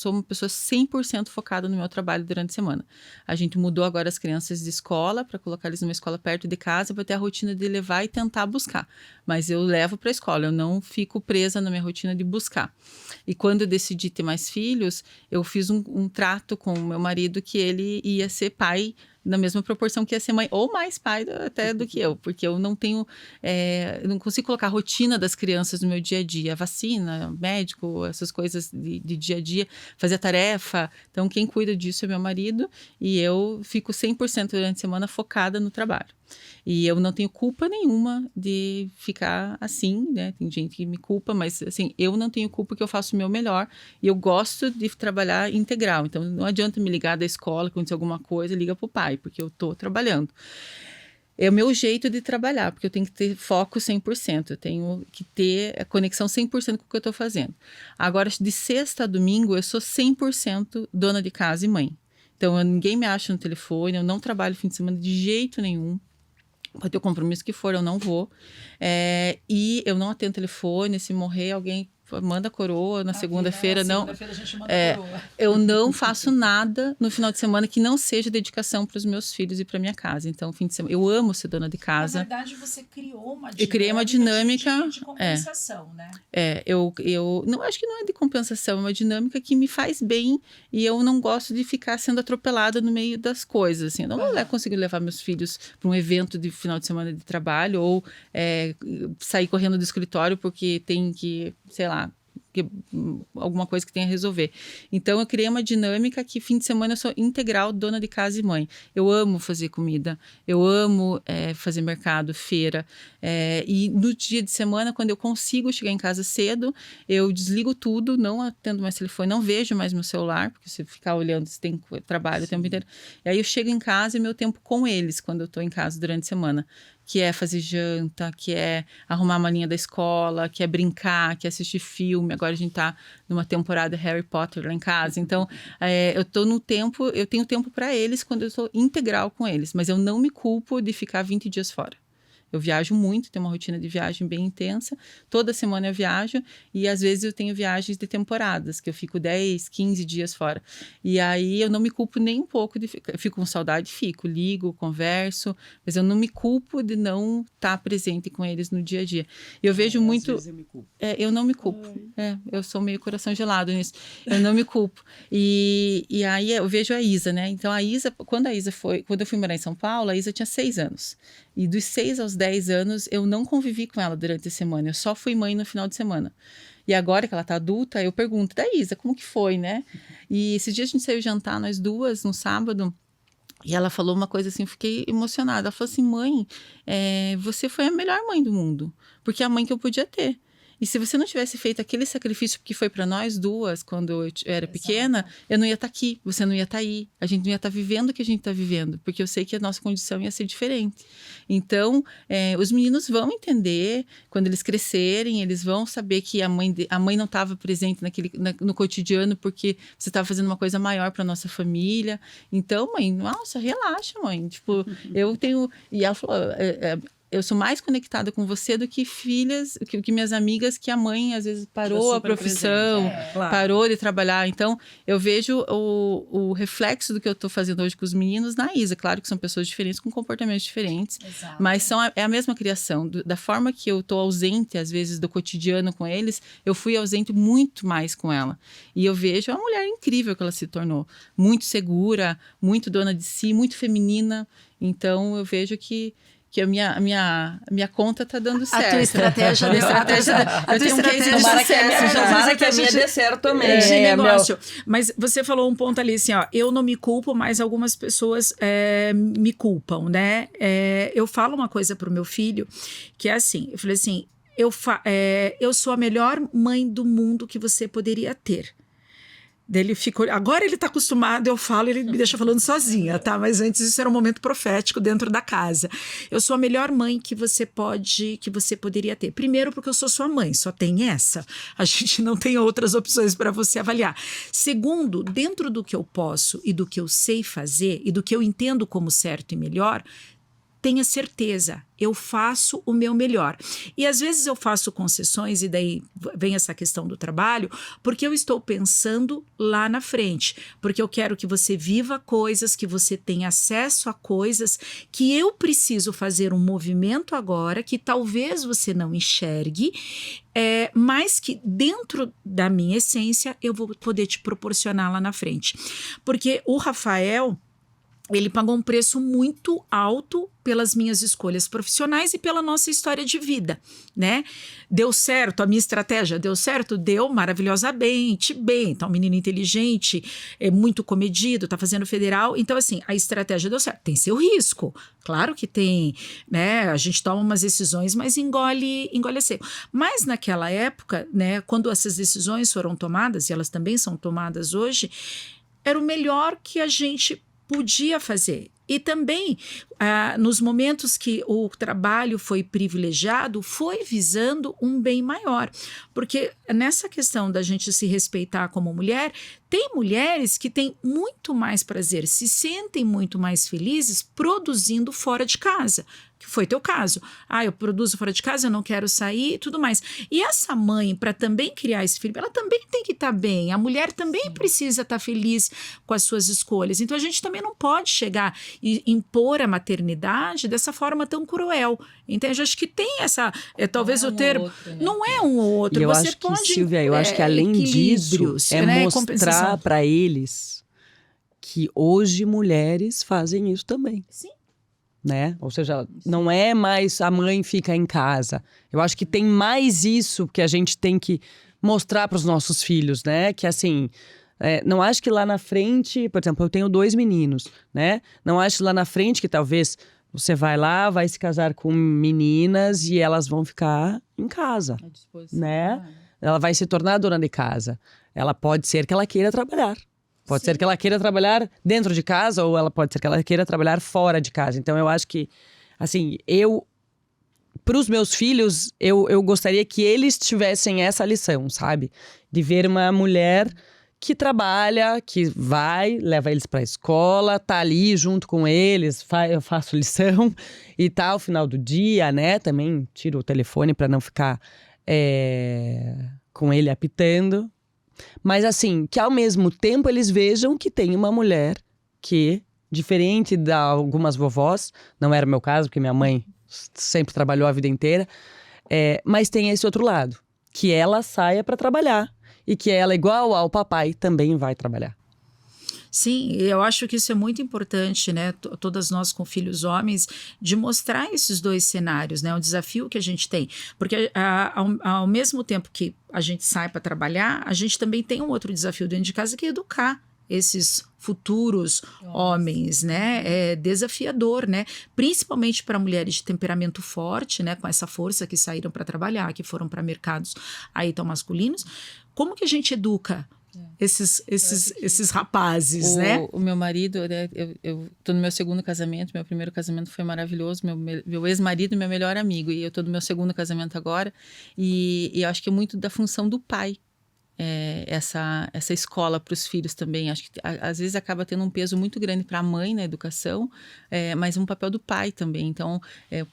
uma pessoa 100% focada no meu trabalho durante a semana. A gente mudou agora as crianças de escola para colocar eles numa escola perto de casa, para ter a rotina de levar e tentar buscar. Mas eu levo para a escola, eu não fico presa na minha rotina de buscar. E quando eu decidi ter mais filhos, eu fiz um trato com o meu marido que ele ia ser pai na mesma proporção que ia ser mãe, ou mais pai até do que eu, porque eu não tenho, eu não consigo colocar a rotina das crianças no meu dia a dia, vacina, médico, essas coisas de dia a dia, fazer a tarefa. Então, quem cuida disso é meu marido e eu fico 100% durante a semana focada no trabalho. E eu não tenho culpa nenhuma de ficar assim, né? Tem gente que me culpa, mas assim, eu não tenho culpa porque eu faço o meu melhor e eu gosto de trabalhar integral. Então, não adianta me ligar da escola, quando acontecer alguma coisa, liga pro pai, porque eu tô trabalhando. É o meu jeito de trabalhar, porque eu tenho que ter foco 100%, eu tenho que ter a conexão 100% com o que eu tô fazendo. Agora, de sexta a domingo, eu sou 100% dona de casa e mãe. Então, ninguém me acha no telefone, eu não trabalho fim de semana de jeito nenhum. Pode ter o compromisso que for, eu não vou. E eu não atendo telefone, se morrer alguém manda coroa na segunda-feira. Segunda-feira a gente manda coroa. Eu não faço nada no final de semana que não seja dedicação para os meus filhos e para minha casa. Então, fim de semana, eu amo ser dona de casa. Na verdade, você criou uma dinâmica. Eu criei uma dinâmica de compensação, né? Eu não acho que não é de compensação, é uma dinâmica que me faz bem e eu não gosto de ficar sendo atropelada no meio das coisas. Assim, eu não consigo levar meus filhos para um evento de final de semana de trabalho ou sair correndo do escritório porque tem que, sei lá, alguma coisa que tenha a resolver. Então, eu criei uma dinâmica que fim de semana eu sou integral dona de casa e mãe. Eu amo fazer comida, eu amo fazer mercado, feira. E no dia de semana, quando eu consigo chegar em casa cedo, eu desligo tudo, não atendo mais telefone, não vejo mais meu celular, porque se ficar olhando, você tem trabalho o tempo inteiro. E aí eu chego em casa e meu tempo com eles, quando eu estou em casa durante a semana. Que é fazer janta, que é arrumar a malinha da escola, que é brincar, que é assistir filme. Agora a gente tá numa temporada Harry Potter lá em casa. Então, eu tenho tempo para eles quando eu estou integral com eles. Mas eu não me culpo de ficar 20 dias fora. Eu viajo muito, tenho uma rotina de viagem bem intensa. Toda semana eu viajo e às vezes eu tenho viagens de temporadas, que eu fico 10, 15 dias fora. E aí eu não me culpo nem um pouco de ficar. Eu fico com saudade, ligo, converso, mas eu não me culpo de não estar presente com eles no dia a dia. Eu vejo muito... Às vezes eu me culpo. Eu não me culpo. Eu sou meio coração gelado nisso. Eu não me culpo. E aí eu vejo a Isa, né? Então a Isa, quando eu fui morar em São Paulo, a Isa tinha 6 anos. E dos 6 aos 10 anos, eu não convivi com ela durante a semana. Eu só fui mãe no final de semana. E agora que ela tá adulta, eu pergunto, da Isa, como que foi, né? E esses dias a gente saiu jantar, nós duas, no sábado, e ela falou uma coisa assim, eu fiquei emocionada. Ela falou assim, mãe, você foi a melhor mãe do mundo, porque é a mãe que eu podia ter. E se você não tivesse feito aquele sacrifício que foi para nós duas, quando eu era pequena, eu não ia estar aqui, você não ia estar aí. A gente não ia estar vivendo o que a gente está vivendo, porque eu sei que a nossa condição ia ser diferente. Então, os meninos vão entender, quando eles crescerem, eles vão saber que a mãe não estava presente no cotidiano porque você estava fazendo uma coisa maior para nossa família. Então, mãe, nossa, relaxa, mãe. Tipo, eu tenho... E ela falou... eu sou mais conectada com você do que filhas, que minhas amigas, que a mãe às vezes parou a profissão, parou de trabalhar. Então, eu vejo o reflexo do que eu estou fazendo hoje com os meninos na Isa. Claro que são pessoas diferentes, com comportamentos diferentes, mas é a mesma criação. Da forma que eu estou ausente, às vezes, do cotidiano com eles, eu fui ausente muito mais com ela. E eu vejo a mulher incrível que ela se tornou. Muito segura, muito dona de si, muito feminina. Então, eu vejo que a minha conta tá dando certo. A tua estratégia deu certo. Eu tenho um case de sucesso. Tomara que a minha dê certo também. De negócio. Mas você falou um ponto ali assim, ó, eu não me culpo, mas algumas pessoas me culpam, né? Eu falo uma coisa pro meu filho, que é assim, eu falei assim, eu sou a melhor mãe do mundo que você poderia ter. Ele ficou, agora ele tá acostumado, eu falo, ele me deixa falando sozinha, tá? Mas antes isso era um momento profético dentro da casa. Eu sou a melhor mãe que você poderia ter. Primeiro, porque eu sou sua mãe, só tem essa. A gente não tem outras opções para você avaliar. Segundo, dentro do que eu posso e do que eu sei fazer e do que eu entendo como certo e melhor, tenha certeza, eu faço o meu melhor. E às vezes eu faço concessões, e daí vem essa questão do trabalho, porque eu estou pensando lá na frente, porque eu quero que você viva coisas, que você tenha acesso a coisas, que eu preciso fazer um movimento agora, que talvez você não enxergue, mas que dentro da minha essência eu vou poder te proporcionar lá na frente. Porque o Rafael, ele pagou um preço muito alto pelas minhas escolhas profissionais e pela nossa história de vida, né? Deu certo, a minha estratégia deu certo? Deu maravilhosamente bem. Então, um menino inteligente, muito comedido, tá fazendo federal. Então, assim, a estratégia deu certo. Tem seu risco, claro que tem, né? A gente toma umas decisões, mas engole a seco. Mas naquela época, né, quando essas decisões foram tomadas, e elas também são tomadas hoje, era o melhor que a gente podia fazer. E também, nos momentos que o trabalho foi privilegiado, foi visando um bem maior. Porque nessa questão da gente se respeitar como mulher, tem mulheres que têm muito mais prazer, se sentem muito mais felizes produzindo fora de casa. Que foi teu caso. Eu produzo fora de casa, eu não quero sair e tudo mais. E essa mãe, para também criar esse filho, ela também tem que estar bem. A mulher também precisa estar feliz com as suas escolhas. Então, a gente também não pode chegar e impor a maternidade dessa forma tão cruel. Entende? Acho que tem essa... talvez o termo... Outro, né? Não é um ou outro. E eu você acho pode... que, Silvia, eu acho que além disso, mostrar para eles que hoje mulheres fazem isso também. Sim. Né? Ou seja, não é mais a mãe fica em casa. Eu acho que tem mais isso que a gente tem que mostrar para os nossos filhos, né? Que assim, não acho que lá na frente, por exemplo, eu tenho 2 meninos, né? Não acho que lá na frente que talvez você vai lá, vai se casar com meninas e elas vão ficar em casa, né? Ela vai se tornar dona de casa. Ela pode ser que ela queira trabalhar. Pode ser que ela queira trabalhar dentro de casa ou ela pode ser que ela queira trabalhar fora de casa. Então, eu acho que, assim, para os meus filhos, eu gostaria que eles tivessem essa lição, sabe? De ver uma mulher que trabalha, que vai, leva eles para a escola, tá ali junto com eles, eu faço lição e tá ao final do dia, né? Também tiro o telefone para não ficar com ele apitando. Mas assim, que ao mesmo tempo eles vejam que tem uma mulher que, diferente de algumas vovós, não era o meu caso, porque minha mãe sempre trabalhou a vida inteira, mas tem esse outro lado, que ela saia para trabalhar e que ela, igual ao papai, também vai trabalhar. Sim, eu acho que isso é muito importante, né? Todas nós com filhos homens, de mostrar esses 2 cenários, né? O desafio que a gente tem. Porque ao mesmo tempo que a gente sai para trabalhar, a gente também tem um outro desafio dentro de casa, que é educar esses futuros homens, né? É desafiador, né? Principalmente para mulheres de temperamento forte, né? Com essa força que saíram para trabalhar, que foram para mercados aí tão masculinos. Como que a gente educa esses rapazes, né? O meu marido, né, eu tô no meu segundo casamento, meu primeiro casamento foi maravilhoso, meu ex-marido, meu melhor amigo, e eu tô no meu segundo casamento agora, e eu acho que é muito da função do pai. Essa escola para os filhos também, acho que às vezes acaba tendo um peso muito grande para a mãe na educação, mas um papel do pai também. Então,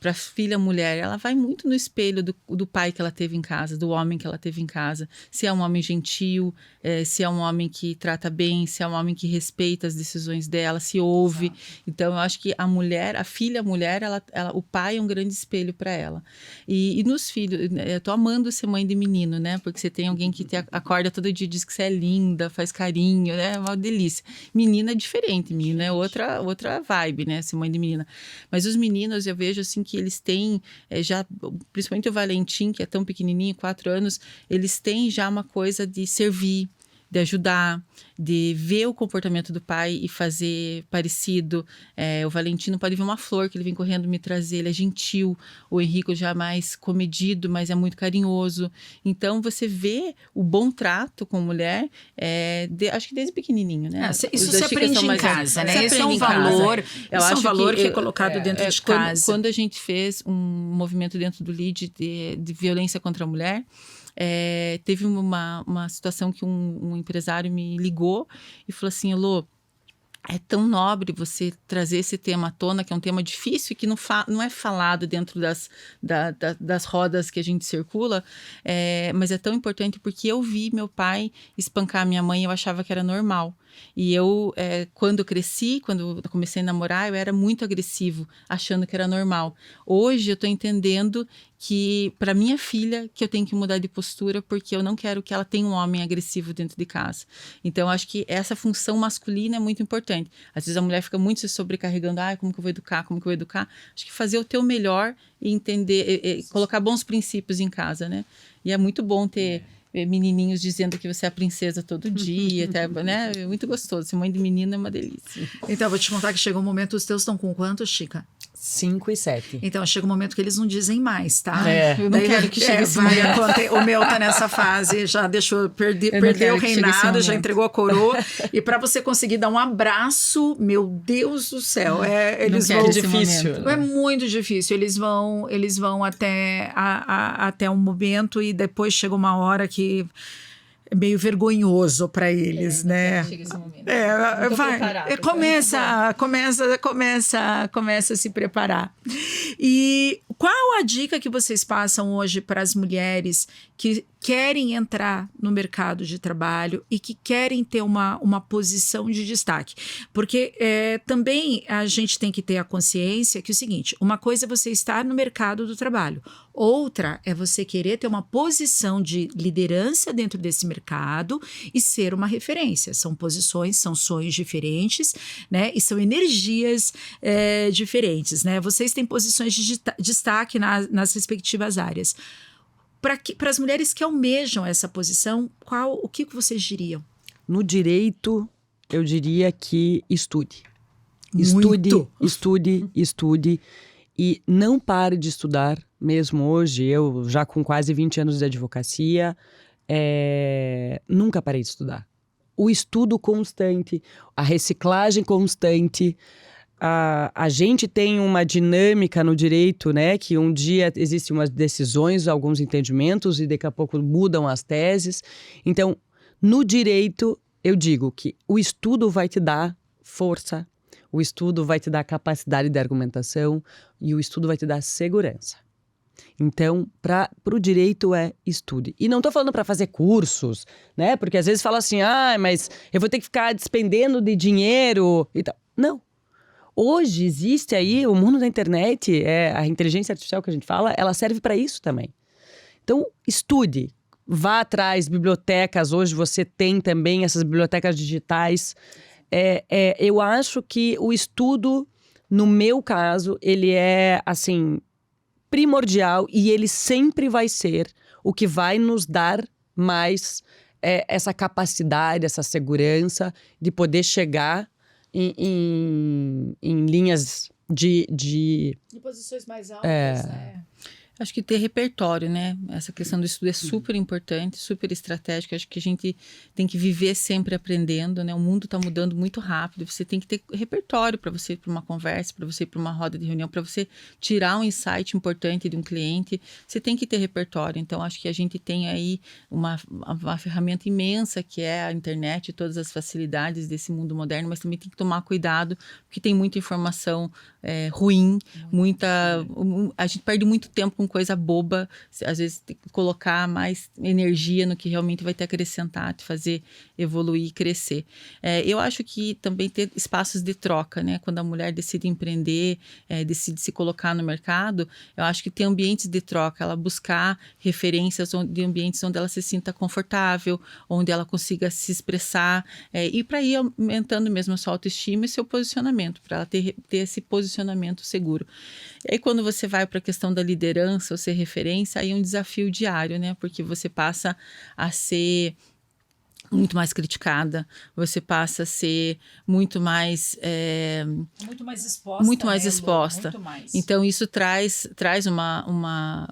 para a filha mulher, ela vai muito no espelho do pai que ela teve em casa, do homem que ela teve em casa, se é um homem gentil, se é um homem que trata bem, se é um homem que respeita as decisões dela, se ouve. Então, eu acho que a mulher, a filha mulher, o pai é um grande espelho para ela. E nos filhos, eu tô amando ser mãe de menino, né? Porque você tem alguém que acorda todo dia, diz que você é linda, faz carinho, né? É uma delícia. Menina é diferente, menina é outra vibe, né? Ser mãe de menina. Mas os meninos, eu vejo assim que eles têm já, principalmente o Valentim, que é tão pequenininho, 4 anos, eles têm já uma coisa de servir, de ajudar, de ver o comportamento do pai e fazer parecido. O Valentino pode ver uma flor que ele vem correndo me trazer, ele é gentil. O Henrico já é mais comedido, mas é muito carinhoso. Então, você vê o bom trato com mulher, acho que desde pequenininho, né? Isso se aprende em casa, né? Esse é um valor, que é colocado dentro de casa. Quando a gente fez um movimento dentro do LEAD de violência contra a mulher, teve uma situação que um empresário me ligou e falou assim: Elô, é tão nobre você trazer esse tema à tona, que é um tema difícil e que não é falado dentro das rodas que a gente circula, mas é tão importante porque eu vi meu pai espancar minha mãe e eu achava que era normal. E eu, quando eu cresci, quando eu comecei a namorar, eu era muito agressivo, achando que era normal. Hoje eu tô entendendo que, para minha filha, que eu tenho que mudar de postura, porque eu não quero que ela tenha um homem agressivo dentro de casa. Então, eu acho que essa função masculina é muito importante. Às vezes a mulher fica muito se sobrecarregando, como que eu vou educar, como que eu vou educar? Acho que fazer o teu melhor e entender, colocar bons princípios em casa, né? E é muito bom ter menininhos dizendo que você é a princesa todo dia, né? É muito gostoso. Ser mãe de menino é uma delícia. Então, vou te contar que chegou um momento, os teus estão com quanto, Chica? 5 e 7. Então, chega um momento que eles não dizem mais, tá? Eu não quero que chegue esse momento. O meu tá nessa fase, já deixou, perdeu o reinado, já entregou a coroa. E para você conseguir dar um abraço, meu Deus do céu, eles vão... É difícil. É muito difícil. Eles vão até um momento e depois chega uma hora que é meio vergonhoso para eles, né? Chega esse momento. Começa a se preparar. E qual a dica que vocês passam hoje para as mulheres que querem entrar no mercado de trabalho e que querem ter uma posição de destaque? Porque também a gente tem que ter a consciência que é o seguinte, uma coisa é você estar no mercado do trabalho, outra é você querer ter uma posição de liderança dentro desse mercado e ser uma referência. São posições, são sonhos diferentes, né? E são energias diferentes, né? Vocês têm posições de destaque nas respectivas áreas. Para as mulheres que almejam essa posição, o que vocês diriam? No direito, eu diria que estude. Muito. Estude. E não pare de estudar, mesmo hoje, eu já com quase 20 anos de advocacia, nunca parei de estudar. O estudo constante, a reciclagem constante. A gente tem uma dinâmica no direito, né? Que um dia existem umas decisões, alguns entendimentos e daqui a pouco mudam as teses. Então, no direito, eu digo que o estudo vai te dar força, o estudo vai te dar capacidade de argumentação e o estudo vai te dar segurança. Então, para o direito estude. E não estou falando para fazer cursos, né? Porque às vezes fala assim, mas eu vou ter que ficar despendendo de dinheiro e tal. Não. Hoje existe aí o mundo da internet, a inteligência artificial que a gente fala, ela serve para isso também. Então, estude, vá atrás, bibliotecas, hoje você tem também essas bibliotecas digitais. Eu acho que o estudo, no meu caso, ele é, assim, primordial e ele sempre vai ser o que vai nos dar mais essa capacidade, essa segurança de poder chegar em linhas de posições mais altas, né? Acho que ter repertório, né? Essa questão do estudo é super importante, super estratégico. Acho que a gente tem que viver sempre aprendendo, né? O mundo está mudando muito rápido. Você tem que ter repertório para você ir para uma conversa, para você ir para uma roda de reunião, para você tirar um insight importante de um cliente. Você tem que ter repertório. Então, acho que a gente tem aí uma ferramenta imensa que é a internet e todas as facilidades desse mundo moderno, mas também tem que tomar cuidado, porque tem muita informação ruim, a gente perde muito tempo com coisa boba. Às vezes tem que colocar mais energia no que realmente vai te acrescentar, te fazer evoluir e crescer. Eu acho que também ter espaços de troca, né? Quando a mulher decide empreender, decide se colocar no mercado, eu acho que ter ambientes de troca, ela buscar referências de ambientes onde ela se sinta confortável, onde ela consiga se expressar, e para ir aumentando mesmo a sua autoestima e seu posicionamento, para ela ter esse posicionamento seguro. E aí, quando você vai para a questão da liderança ou ser referência, aí é um desafio diário, né? Porque você passa a ser muito mais criticada, você passa a ser muito mais exposta. Muito mais exposta. Muito mais. Então, isso traz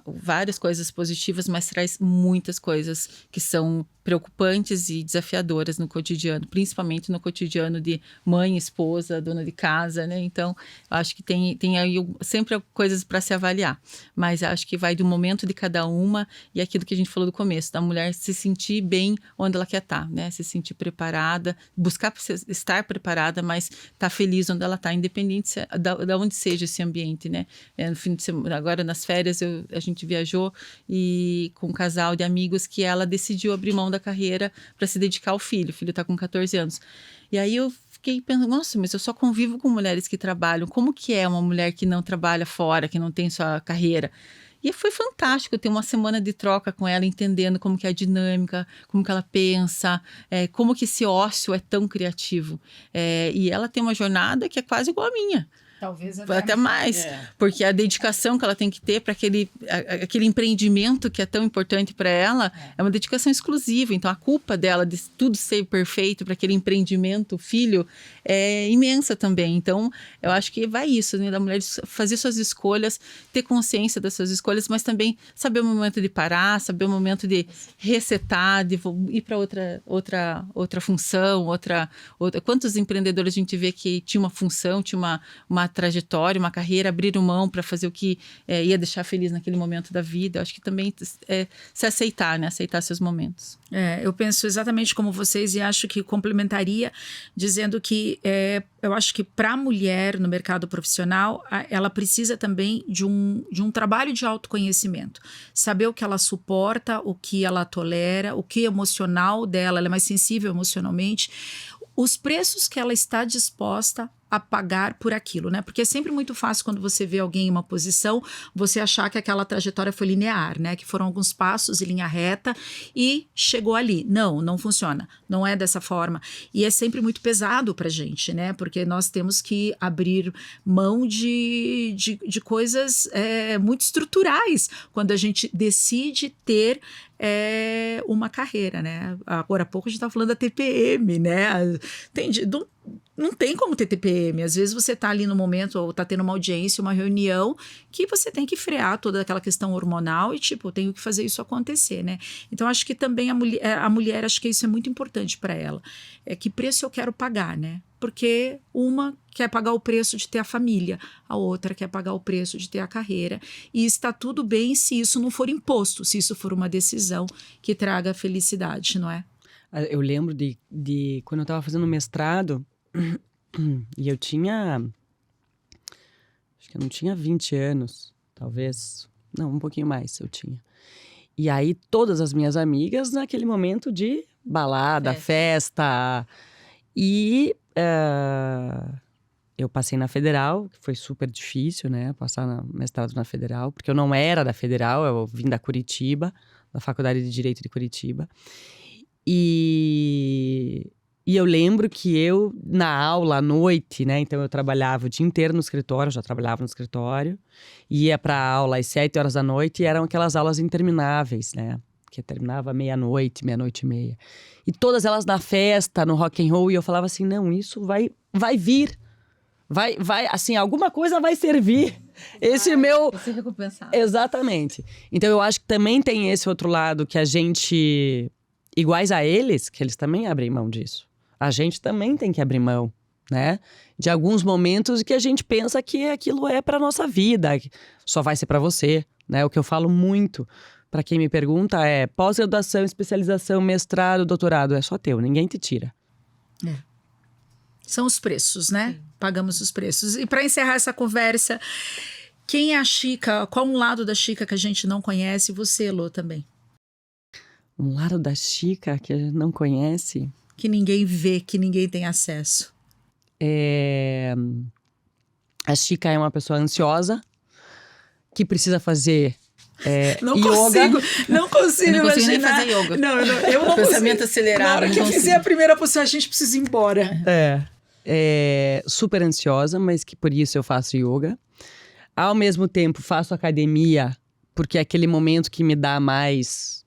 várias coisas positivas, mas traz muitas coisas que são preocupantes e desafiadoras no cotidiano, principalmente no cotidiano de mãe, esposa, dona de casa, né? Então, eu acho que tem aí sempre coisas para se avaliar, mas acho que vai do momento de cada uma e aquilo que a gente falou do começo, da mulher se sentir bem onde ela quer estar, né? Se sentir preparada, buscar estar preparada, mas estar feliz onde ela está, independente da onde seja esse ambiente, né? No fim de semana, agora nas férias a gente viajou e com um casal de amigos que ela decidiu abrir mão da carreira para se dedicar ao filho. O filho está com 14 anos. E aí eu fiquei pensando, nossa, mas eu só convivo com mulheres que trabalham. Como que é uma mulher que não trabalha fora, que não tem sua carreira? E foi fantástico ter uma semana de troca com ela, entendendo como que é a dinâmica, como que ela pensa, como que esse ócio é tão criativo. E ela tem uma jornada que é quase igual a minha. Talvez até mais, porque a dedicação que ela tem que ter para aquele empreendimento que é tão importante para ela é uma dedicação exclusiva. Então, a culpa dela de tudo ser perfeito para aquele empreendimento, filho, é imensa também. Então, eu acho que vai isso, né? Da mulher fazer suas escolhas, ter consciência das suas escolhas, mas também saber o momento de parar, saber o momento de resetar, de ir para outra função, outra. Quantos empreendedores a gente vê que tinha uma função, tinha uma trajetória, uma carreira, abriram mão para fazer o que ia deixar feliz naquele momento da vida. Eu acho que também se aceitar, né? Aceitar seus momentos. Eu penso exatamente como vocês e acho que complementaria dizendo que eu acho que para a mulher no mercado profissional, ela precisa também de um trabalho de autoconhecimento. Saber o que ela suporta, o que ela tolera, o que é emocional dela, ela é mais sensível emocionalmente, os preços que ela está disposta a pagar por aquilo, né? Porque é sempre muito fácil quando você vê alguém em uma posição, você achar que aquela trajetória foi linear, né? Que foram alguns passos em linha reta e chegou ali. Não funciona. Não é dessa forma. E é sempre muito pesado pra gente, né? Porque nós temos que abrir mão de coisas muito estruturais quando a gente decide ter uma carreira, né? Agora há pouco a gente estava falando da TPM, né? Não tem como ter TPM. Às vezes você está ali no momento, ou está tendo uma audiência, uma reunião, que você tem que frear toda aquela questão hormonal e, tenho que fazer isso acontecer, né? Então, acho que também a mulher, acho que isso é muito importante para ela. Que preço eu quero pagar, né? Porque uma quer pagar o preço de ter a família, a outra quer pagar o preço de ter a carreira. E está tudo bem se isso não for imposto, se isso for uma decisão que traga felicidade, não é? Eu lembro de quando eu estava fazendo mestrado, e eu tinha, acho que eu não tinha 20 anos, talvez, não, um pouquinho mais eu tinha. E aí todas as minhas amigas naquele momento de balada, festa. E eu passei na Federal, que foi super difícil, né, passar no mestrado na Federal, porque eu não era da Federal, eu vim da Curitiba, da Faculdade de Direito de Curitiba. E eu lembro que eu, na aula à noite, né? Então eu trabalhava o dia inteiro no escritório, já trabalhava no escritório. Ia pra aula às 7 horas da noite e eram aquelas aulas intermináveis, né? porque terminava meia-noite, meia-noite e meia. E todas elas na festa, no rock and roll, e eu falava assim, não, isso vai vir. Vai, assim, alguma coisa vai servir. Esse meu... Vai ser recompensado. Exatamente. Então, eu acho que também tem esse outro lado que a gente... Iguais a eles, que eles também abrem mão disso. A gente também tem que abrir mão, né? De alguns momentos que a gente pensa que aquilo é pra nossa vida. Só vai ser pra você, né? O que eu falo muito pra quem me pergunta é pós-graduação, especialização, mestrado, doutorado. É só teu, ninguém te tira. São os preços, né? Pagamos os preços. E para encerrar essa conversa, quem é a Chica? Qual um lado da Chica que a gente não conhece? Você, Lô, também. Um lado da Chica que a gente não conhece... Que ninguém vê, que ninguém tem acesso. A Chica é uma pessoa ansiosa, que precisa fazer Não yoga. não consigo Eu não consigo nem imaginar. fazer yoga. Não, eu não Pensamento consigo. acelerado, Na hora não que eu consigo. fizer a primeira posição, a gente precisa ir embora. Super ansiosa, mas que por isso eu faço yoga. Ao mesmo tempo, faço academia, porque é aquele momento que me dá mais...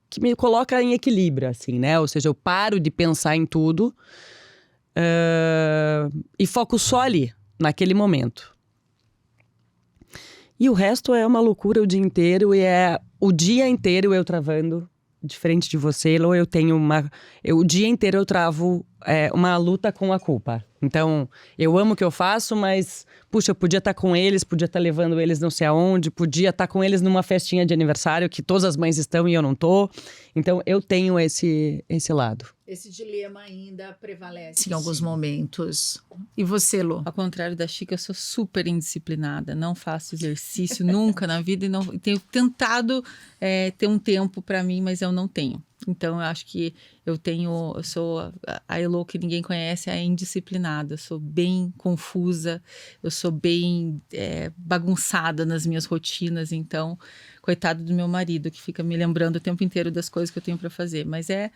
que me coloca em equilíbrio, assim, né? Ou seja, eu paro de pensar em tudo e foco só ali, naquele momento. E o resto é uma loucura o dia inteiro, e é o dia inteiro eu travando, diferente de você, ou eu tenho o dia inteiro eu travo uma luta com a culpa. Então, eu amo o que eu faço, mas, puxa, eu podia estar com eles, podia estar levando eles não sei aonde, podia estar com eles numa festinha de aniversário que todas as mães estão e eu não tô. Então, eu tenho esse lado. Esse dilema ainda prevalece em alguns momentos. E você, Lô? Ao contrário da Chica, eu sou super indisciplinada. Não faço exercício nunca na vida e tenho tentado ter um tempo para mim, mas eu não tenho. Então, eu acho que eu sou a Elô que ninguém conhece, é indisciplinada. Eu sou bem confusa, eu sou bem bagunçada nas minhas rotinas. Então, coitado do meu marido, que fica me lembrando o tempo inteiro das coisas que eu tenho para fazer. Mas é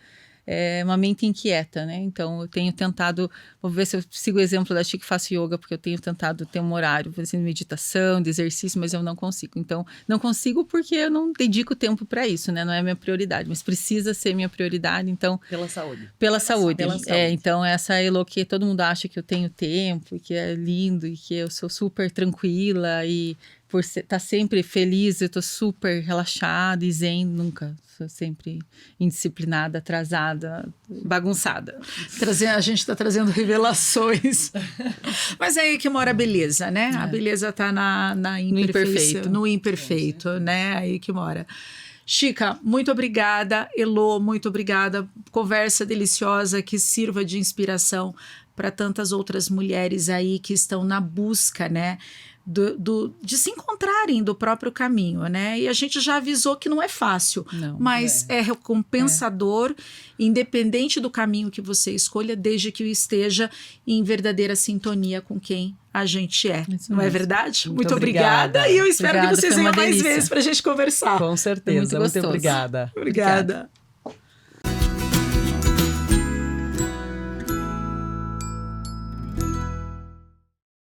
uma mente inquieta, né? Então, eu tenho tentado... Vou ver se eu sigo o exemplo da Chica e faço yoga, porque eu tenho tentado ter um horário, fazendo meditação, de exercício, mas eu não consigo. Então, não consigo porque eu não dedico tempo para isso, né? Não é minha prioridade, mas precisa ser minha prioridade, então... Pela saúde. Pela saúde. Pela saúde. Então, essa Elô que todo mundo acha que eu tenho tempo, e que é lindo, e que eu sou super tranquila, e por estar sempre feliz, eu tô super relaxada e zen, nunca. Sou sempre indisciplinada, atrasada, bagunçada. A gente está trazendo revelações. Mas é aí que mora a beleza, né? A beleza está na imperfeição, no imperfeito, né? Aí que mora. Chica, muito obrigada. Elô, muito obrigada. Conversa deliciosa que sirva de inspiração para tantas outras mulheres aí que estão na busca, né? De se encontrarem do próprio caminho, né? E a gente já avisou que não é fácil, mas é recompensador, independente do caminho que você escolha, desde que esteja em verdadeira sintonia com quem a gente é. Isso não mesmo. é verdade? Muito obrigada. E eu espero Obrigada, que vocês foi uma venham mais delícia. vezes para a gente conversar. Com certeza. Muito gostoso. Obrigada. Obrigada.